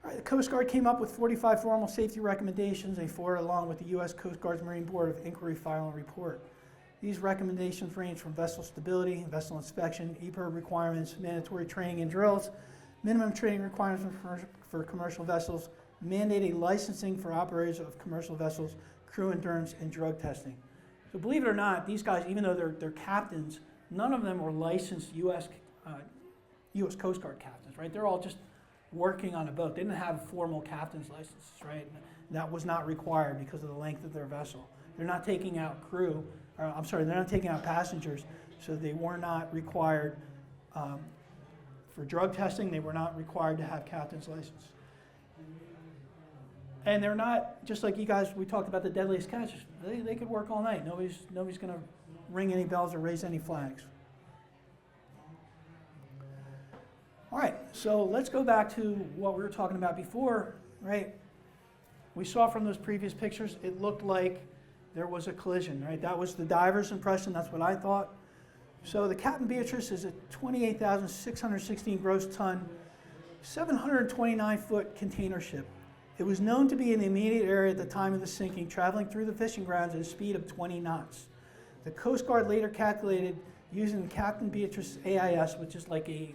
All right, the Coast Guard came up with 45 formal safety recommendations. They forwarded along with the U.S. Coast Guard's Marine Board of Inquiry final report. These recommendations range from vessel stability, vessel inspection, EPIRB requirements, mandatory training and drills, minimum training requirements for commercial vessels, mandated licensing for operators of commercial vessels, crew endurance, and drug testing. So believe it or not, these guys, even though they're captains, none of them were licensed U.S. Coast Guard captains, right? They're all just working on a boat. They didn't have formal captain's licenses, right? That was not required because of the length of their vessel. They're not taking out they're not taking out passengers, so they were not required for drug testing. They were not required to have captain's license. And they're not, just like you guys, we talked about the deadliest catches. They could work all night. Nobody's going to ring any bells or raise any flags. All right, so let's go back to what we were talking about before, right? We saw from those previous pictures, it looked like there was a collision, right? That was the diver's impression, that's what I thought. So the Captain Beatrice is a 28,616 gross ton, 729-foot container ship. It was known to be in the immediate area at the time of the sinking, traveling through the fishing grounds at a speed of 20 knots. The Coast Guard later calculated using the Captain Beatrice AIS, which is like a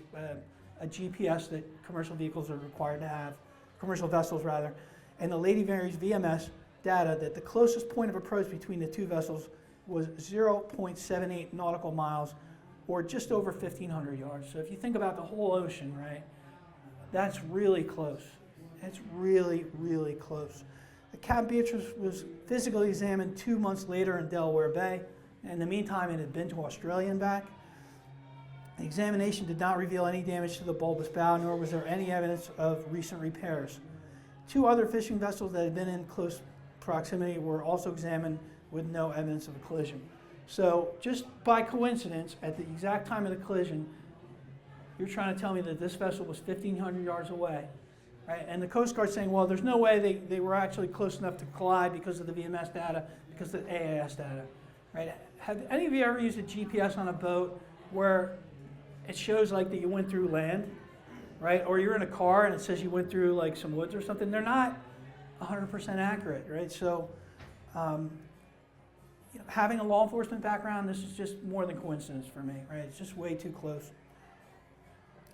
GPS that commercial vehicles are required to have, commercial vessels rather, and the Lady Mary's VMS data that the closest point of approach between the 2 vessels was 0.78 nautical miles, or just over 1,500 yards. So if you think about the whole ocean, right, that's really close. It's really, really close. The Captain Beatrice was physically examined 2 months later in Delaware Bay. In the meantime, it had been to Australia and back. The examination did not reveal any damage to the bulbous bow, nor was there any evidence of recent repairs. 2 other fishing vessels that had been in close proximity were also examined with no evidence of a collision. So just by coincidence, at the exact time of the collision, you're trying to tell me that this vessel was 1,500 yards away, right? And the Coast Guard saying, well, there's no way they were actually close enough to collide because of the VMS data, because of the AIS data, right? Have any of you ever used a GPS on a boat where it shows like that you went through land, right? Or you're in a car and it says you went through like some woods or something? They're not 100% accurate, right? So having a law enforcement background, this is just more than coincidence for me, right? It's just way too close.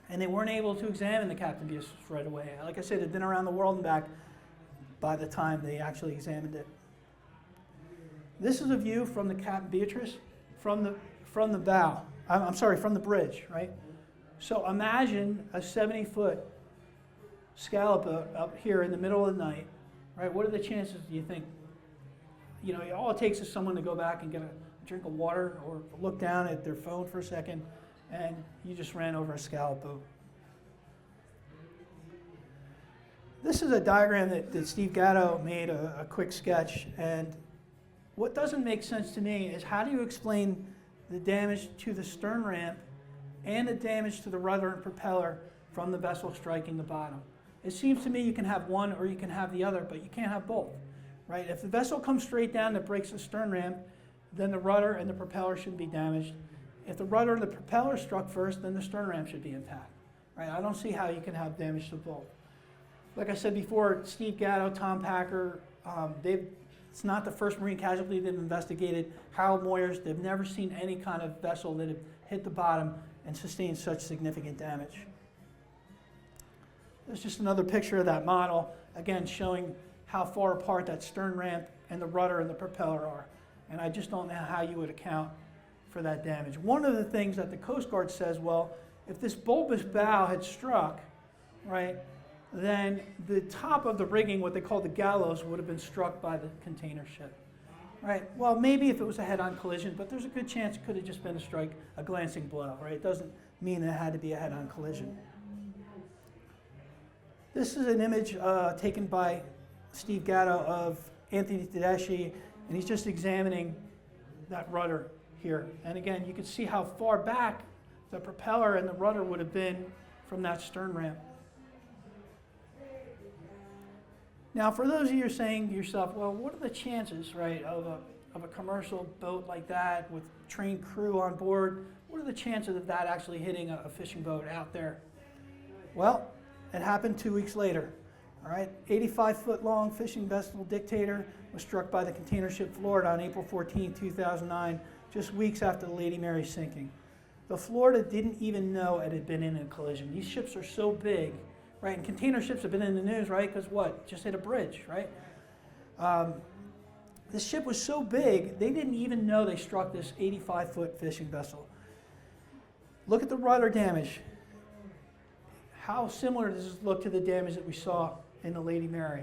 And they weren't able to examine the Captain Beatrice right away. Like I said, they'd been around the world and back by the time they actually examined it. This is a view from the Captain Beatrice from the bow. From the bridge, right? So imagine a 70-foot scallop boat up here in the middle of the night, right? What are the chances, do you think? You know, all it takes is someone to go back and get a drink of water or look down at their phone for a second, and you just ran over a scallop boat. This is a diagram that Steve Gatto made, a quick sketch, and what doesn't make sense to me is how do you explain the damage to the stern ramp and the damage to the rudder and propeller from the vessel striking the bottom? It seems to me you can have one or you can have the other, but you can't have both, right? If the vessel comes straight down that breaks the stern ramp, then the rudder and the propeller shouldn't be damaged. If the rudder and the propeller struck first, then the stern ramp should be intact, right? I don't see how you can have damage to both. Like I said before, Steve Gatto, Tom Packer, it's not the first marine casualty they've investigated. Harold Moyers, they've never seen any kind of vessel that had hit the bottom and sustained such significant damage. There's just another picture of that model, again showing how far apart that stern ramp and the rudder and the propeller are. And I just don't know how you would account for that damage. One of the things that the Coast Guard says, well, if this bulbous bow had struck, right, then the top of the rigging, what they call the gallows, would have been struck by the container ship. Right? Well, maybe if it was a head-on collision, but there's a good chance it could have just been a strike, a glancing blow, right? It doesn't mean it had to be a head-on collision. This is an image taken by Steve Gatto of Anthony Tedeschi, and he's just examining that rudder here. And again, you can see how far back the propeller and the rudder would have been from that stern ramp. Now, for those of you who are saying to yourself, well, what are the chances, right, of a commercial boat like that with trained crew on board? What are the chances of that actually hitting a fishing boat out there? Well, it happened 2 weeks later. All right, 85-foot-long fishing vessel Dictator was struck by the container ship Florida on April 14, 2009, just weeks after the Lady Mary's sinking. The Florida didn't even know it had been in a collision. These ships are so big. Right, and container ships have been in the news, right? Because what? Just hit a bridge, right? This ship was so big, they didn't even know they struck this 85-foot fishing vessel. Look at the rudder damage. How similar does this look to the damage that we saw in the Lady Mary?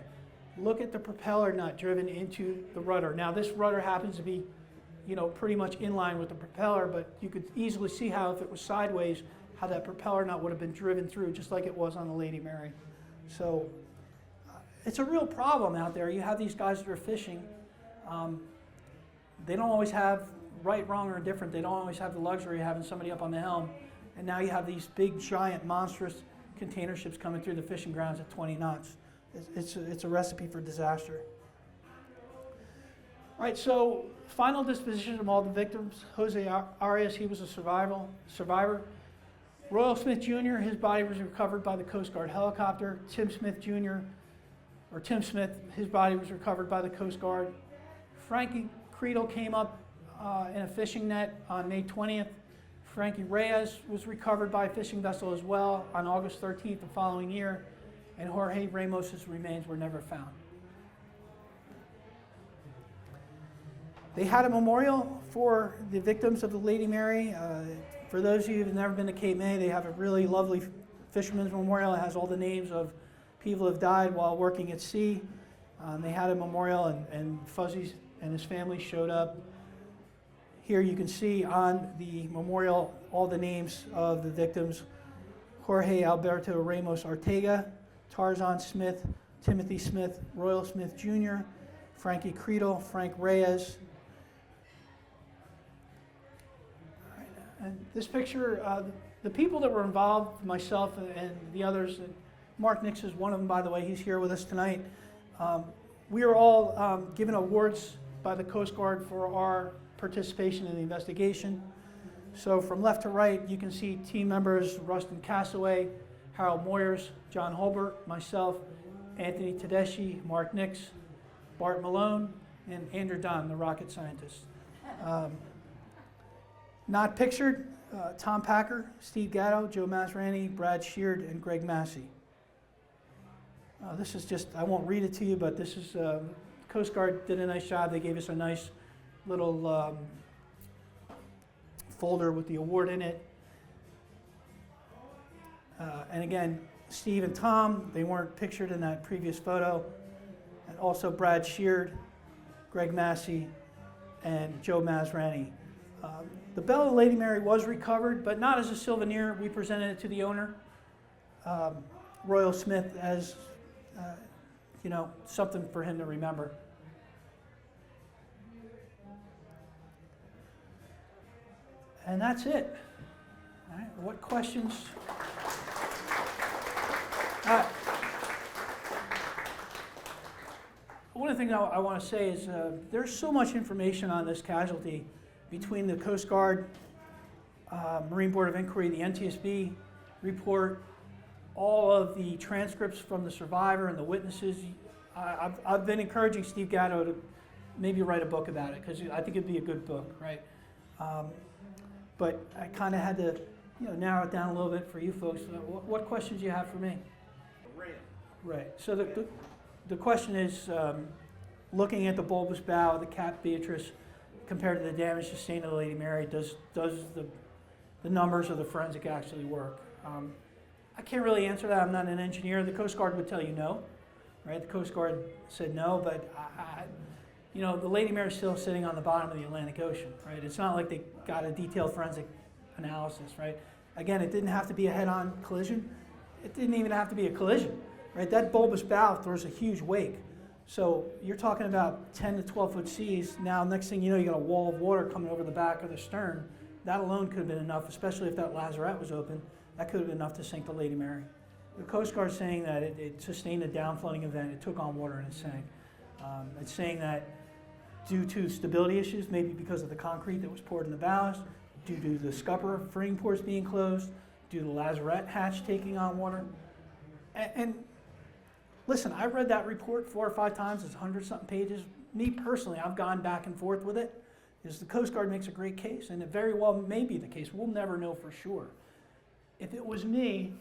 Look at the propeller nut driven into the rudder. Now, this rudder happens to be, you know, pretty much in line with the propeller, but you could easily see how if it was sideways, how that propeller nut would have been driven through just like it was on the Lady Mary. So it's a real problem out there. You have these guys that are fishing. They don't always have right, wrong, or indifferent. They don't always have the luxury of having somebody up on the helm. And now you have these big, giant, monstrous container ships coming through the fishing grounds at 20 knots. It's a recipe for disaster. All right, so final disposition of all the victims. Jose Arias, he was a survivor. Royal Smith Jr., his body was recovered by the Coast Guard helicopter. Tim Smith, his body was recovered by the Coast Guard. Frankie Creedle came up in a fishing net on May 20th. Frankie Reyes was recovered by a fishing vessel as well on August 13th the following year. And Jorge Ramos' remains were never found. They had a memorial for the victims of the Lady Mary. For those of you who have never been to Cape May, they have a really lovely fisherman's memorial. It has all the names of people who have died while working at sea. They had a memorial, and Fuzzy and his family showed up. Here you can see on the memorial all the names of the victims: Jorge Alberto Ramos Ortega, Tarzan Smith, Timothy Smith, Royal Smith Jr., Frankie Creedle, Frank Reyes. And this picture, the people that were involved, myself and the others, and Mark Nix is one of them, by the way, he's here with us tonight. We were all given awards by the Coast Guard for our participation in the investigation. So from left to right, you can see team members Rustin Cassaway, Harold Moyers, John Holbert, myself, Anthony Tedeschi, Mark Nix, Bart Malone, and Andrew Dunn, the rocket scientist. Not pictured, Tom Packer, Steve Gatto, Joe Masrani, Brad Sheard, and Greg Massey. This is just, I won't read it to you, but this is, Coast Guard did a nice job. They gave us a nice little folder with the award in it. And again, Steve and Tom, they weren't pictured in that previous photo. And also Brad Sheard, Greg Massey, and Joe Masrani. The Bell of Lady Mary was recovered, but not as a souvenir. We presented it to the owner, Royal Smith, as you know, something for him to remember. And that's it. All right, what questions? One of the things I want to say is there's so much information on this casualty between the Coast Guard, Marine Board of Inquiry, the NTSB report, all of the transcripts from the survivor and the witnesses. I've been encouraging Steve Gatto to maybe write a book about it, because I think it'd be a good book, right? But I kind of had to, you know, narrow it down a little bit for you folks. What questions do you have for me? Right. So the question is, looking at the bulbous bow of the Cap Beatrice compared to the damage sustained to the Lady Mary, does the numbers of the forensic actually work? I can't really answer that. I'm not an engineer. The Coast Guard would tell you no, right? The Coast Guard said no, but you know, the Lady Mary's still sitting on the bottom of the Atlantic Ocean, right? It's not like they got a detailed forensic analysis, right? Again, it didn't have to be a head-on collision. It didn't even have to be a collision, right? That bulbous bow throws a huge wake. So you're talking about 10 to 12 foot seas. Now, next thing you know, you got a wall of water coming over the back of the stern. That alone could have been enough, especially if that lazarette was open. That could have been enough to sink the Lady Mary. The Coast Guard's saying that it sustained a downflooding event. It took on water and it sank. It's saying that due to stability issues, maybe because of the concrete that was poured in the ballast, due to the scupper freeing ports being closed, due to the lazarette hatch taking on water. And listen, I read that report 4 or 5 times. It's 100-something pages. Me personally, I've gone back and forth with it. Because the Coast Guard makes a great case, and it very well may be the case. We'll never know for sure. If it was me,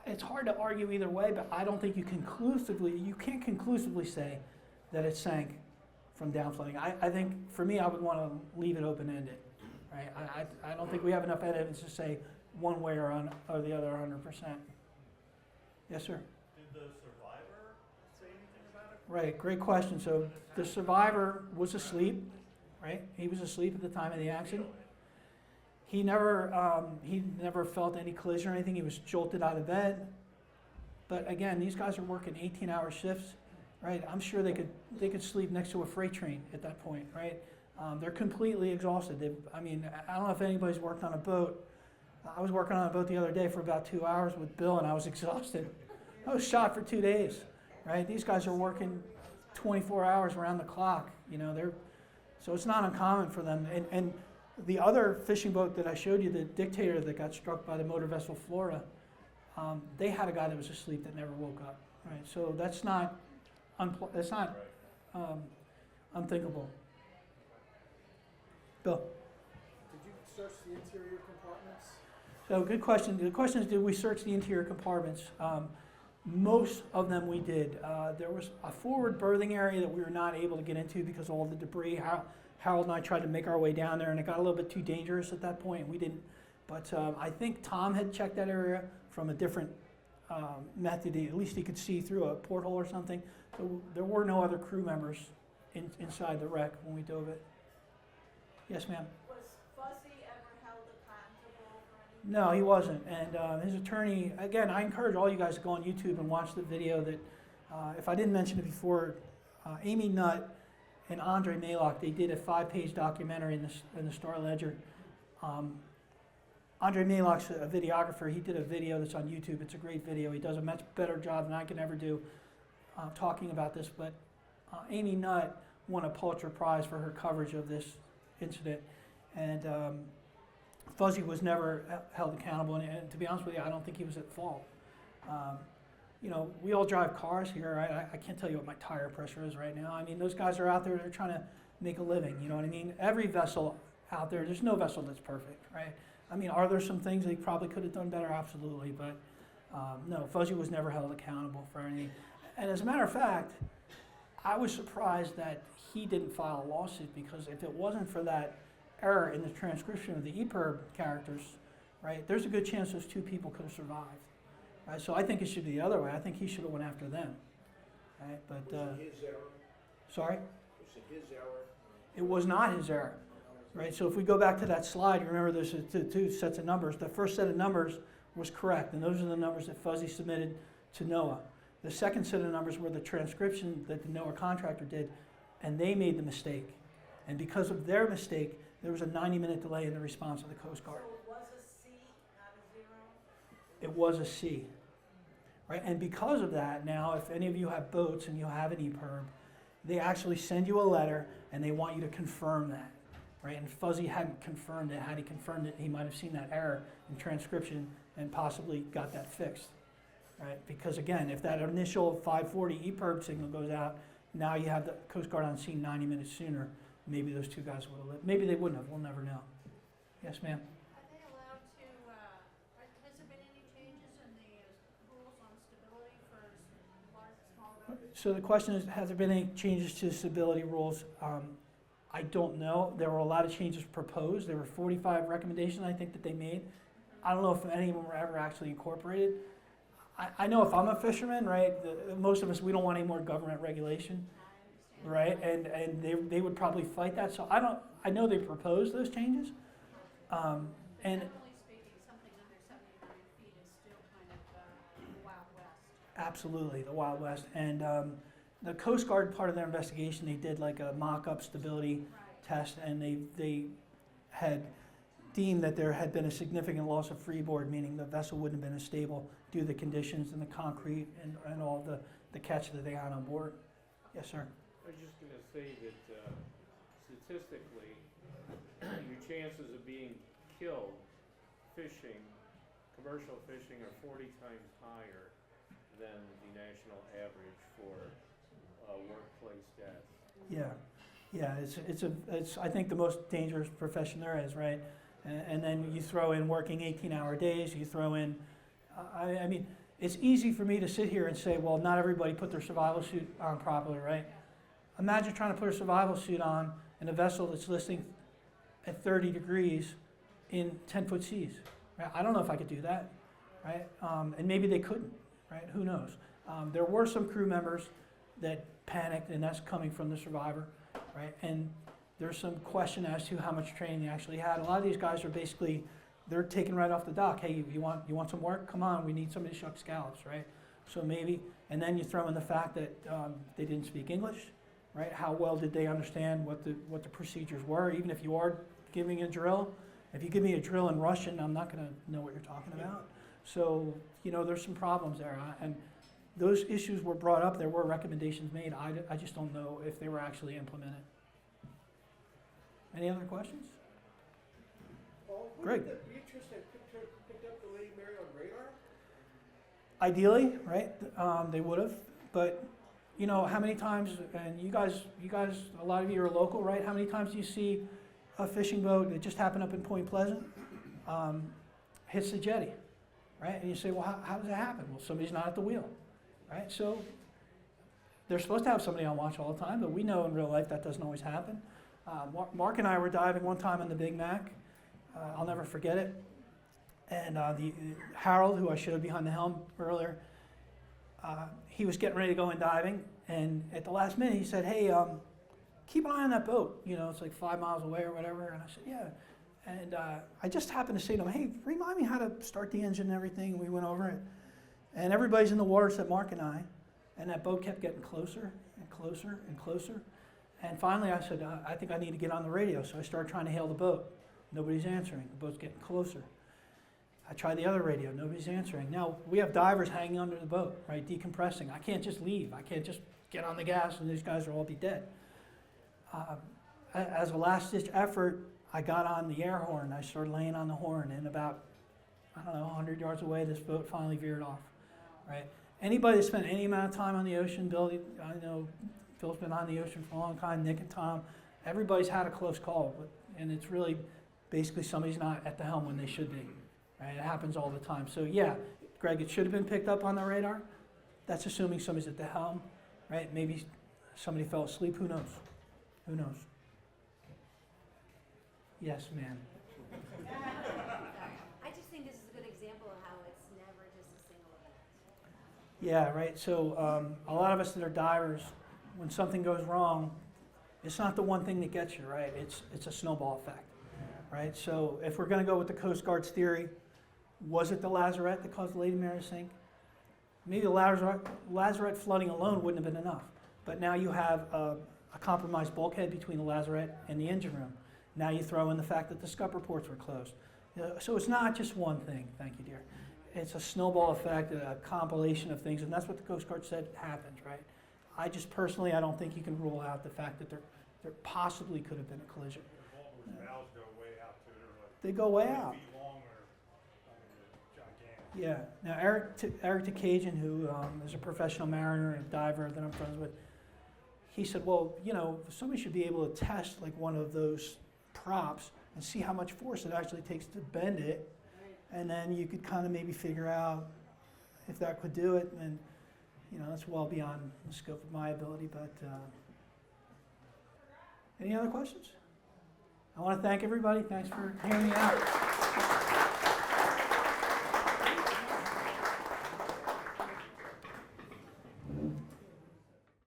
it's hard to argue either way, but I don't think you can't conclusively say that it sank from downflooding. I think, for me, I would want to leave it open-ended. Right? I don't think we have enough evidence to say one way or the other 100%. Yes, sir? Did the survivor say anything about it? Right, great question. So the survivor was asleep, right? He was asleep at the time of the accident. He never felt any collision or anything. He was jolted out of bed. But again, these guys are working 18-hour shifts, right? I'm sure they could sleep next to a freight train at that point, right? They're completely exhausted. I mean, I don't know if anybody's worked on a boat. I was working on a boat the other day for about 2 hours with Bill, and I was exhausted. I was shot for 2 days, right? These guys are working 24 hours around the clock. You know, so it's not uncommon for them. And the other fishing boat that I showed you, the Dictator that got struck by the motor vessel Flora, they had a guy that was asleep that never woke up, right? So that's not unthinkable. Bill? Did you search the interior compartments? So good question. The question is, did we search the interior compartments? Most of them we did. There was a forward berthing area that we were not able to get into because of all the debris. Harold and I tried to make our way down there, and it got a little bit too dangerous at that point. We didn't. But I think Tom had checked that area from a different method. At least he could see through a porthole or something. So there were no other crew members inside the wreck when we dove it. Yes, ma'am. Was Fuzzy ever held accountable for anything? No, he wasn't. And his attorney, again, I encourage all you guys to go on YouTube and watch the video that, if I didn't mention it before, Amy Nutt and Andre Malock, they did a 5-page documentary in the Star Ledger. Andre Malock's a videographer. He did a video that's on YouTube. It's a great video. He does a much better job than I can ever do talking about this. But Amy Nutt won a Pulitzer Prize for her coverage of this incident. And Fuzzy was never held accountable. And to be honest with you, I don't think he was at fault. You know, we all drive cars here. I can't tell you what my tire pressure is right now. I mean, those guys are out there, they're trying to make a living, you know what I mean? Every vessel out there, there's no vessel that's perfect, right? I mean, are there some things they probably could have done better? Absolutely, but no, Fuzzy was never held accountable for anything. And as a matter of fact, I was surprised that he didn't file a lawsuit, because if it wasn't for that error in the transcription of the EPIRB characters, right, there's a good chance those 2 people could have survived. Right? So I think it should be the other way. I think he should have went after them. right? But Was it his error? sorry, Was it his error? it was not his error, right? So if we go back to that slide, you remember there's two sets of numbers. The first set of numbers was correct, and those are the numbers that Fuzzy submitted to NOAA. The second set of numbers were the transcription that the NOAA contractor did, and they made the mistake. And because of their mistake, there was a 90-minute delay in the response of the Coast Guard. So it was a C, not a zero? It was a C, right? And because of that, now if any of you have boats and you have an EPIRB, they actually send you a letter and they want you to confirm that, right? And Fuzzy hadn't confirmed it. Had he confirmed it, he might have seen that error in transcription and possibly got that fixed, right? Because again, if that initial 540 EPIRB signal goes out, now you have the Coast Guard on scene 90 minutes sooner. Maybe those two guys would have lived. Maybe they wouldn't have. We'll never know. Yes, ma'am? Are they allowed to, has there been any changes in the rules on stability for large, small boats? So the question is, has there been any changes to stability rules? I don't know. There were a lot of changes proposed. There were 45 recommendations, I think, that they made. I don't know if any of them were ever actually incorporated. I know if I'm a fisherman, right, most of us, we don't want any more government regulation, right? And they would probably fight that. So I know they proposed those changes. And Generally speaking, something under 700 feet is still kind of the Wild West. absolutely, the Wild West. And the Coast Guard, part of their investigation, they did like a mock-up stability test, and they had deemed that there had been a significant loss of freeboard, meaning the vessel wouldn't have been as stable due to the conditions and the concrete and all the catch that they had on board. Yes, sir. I was just going to say that statistically, your chances of being killed fishing, commercial fishing, are 40 times higher than the national average for workplace death. Yeah, it's I think the most dangerous profession there is, right? And then you throw in working 18-hour days. You throw in, I mean, it's easy for me to sit here and say, well, not everybody put their survival suit on properly, right? Imagine trying to put a survival suit on in a vessel that's listing at 30 degrees in 10-foot seas. Right? I don't know if I could do that, right? And maybe they couldn't, right? Who knows? There were some crew members that panicked, and that's coming from the survivor, right? And there's some question as to how much training they actually had. A lot of these guys are basically, they're taken right off the dock. Hey, you want some work? Come on, we need somebody to shuck scallops, right? So maybe, and then you throw in the fact that they didn't speak English, right? How well did they understand what the procedures were? Even if you are giving a drill, if you give me a drill in Russian, I'm not going to know what you're talking about. So, there's some problems there. And those issues were brought up. There were recommendations made. I just don't know if they were actually implemented. Any other questions? Greg. Would the Beatrice have picked up the Lady Mary on radar? Ideally, right? They would have, but how many times? And you guys, a lot of you are local, right? How many times do you see a fishing boat that just happened up in Point Pleasant hits the jetty, right? And you say, well, how does that happen? Well, somebody's not at the wheel, right? So they're supposed to have somebody on watch all the time, but we know in real life that doesn't always happen. Mark and I were diving one time on the Big Mac. I'll never forget it. And Harold, who I showed behind the helm earlier, he was getting ready to go in diving, and at the last minute he said, hey, keep an eye on that boat. It's like 5 miles away or whatever. And I said, yeah. And I just happened to say to him, hey, remind me how to start the engine and everything. And we went over it. And everybody's in the water except Mark and I. And that boat kept getting closer and closer and closer. And finally I said, I think I need to get on the radio. So I started trying to hail the boat. Nobody's answering. The boat's getting closer. I tried the other radio. Nobody's answering. Now, we have divers hanging under the boat, right, decompressing. I can't just leave. I can't just get on the gas and these guys will all be dead. As a last-ditch effort, I got on the air horn. I started laying on the horn, and about, 100 yards away, this boat finally veered off, right? Anybody that spent any amount of time on the ocean, Bill, I know Phil's been on the ocean for a long time, Nick and Tom, everybody's had a close call, and it's really basically somebody's not at the helm when they should be, right? It happens all the time. So yeah, Greg, it should have been picked up on the radar. That's assuming somebody's at the helm, right? Maybe somebody fell asleep, who knows? Who knows? Yes, ma'am. I just think this is a good example of how it's never just a single event. Yeah, right. So a lot of us that are divers, when something goes wrong, it's not the one thing that gets you, right? It's a snowball effect, right? So if we're going to go with the Coast Guard's theory, was it the lazarette that caused the Lady Mary to sink? Maybe the lazarette flooding alone wouldn't have been enough. But now you have a compromised bulkhead between the lazarette and the engine room. Now you throw in the fact that the scupper ports were closed. So it's not just one thing, thank you, dear. It's a snowball effect, a compilation of things, and that's what the Coast Guard said happened, right? I just personally, I don't think you can rule out the fact that there possibly could have been a collision. Those valves go way out too. They're like They go way 20 out. feet long or gigantic. Yeah. Now Eric Takajian, who is a professional mariner and a diver that I'm friends with, he said, well, you know, somebody should be able to test like one of those props and see how much force it actually takes to bend it, and then you could kind of maybe figure out if that could do it. And you know, that's well beyond the scope of my ability. But any other questions? I want to thank everybody. Thanks for hearing me out.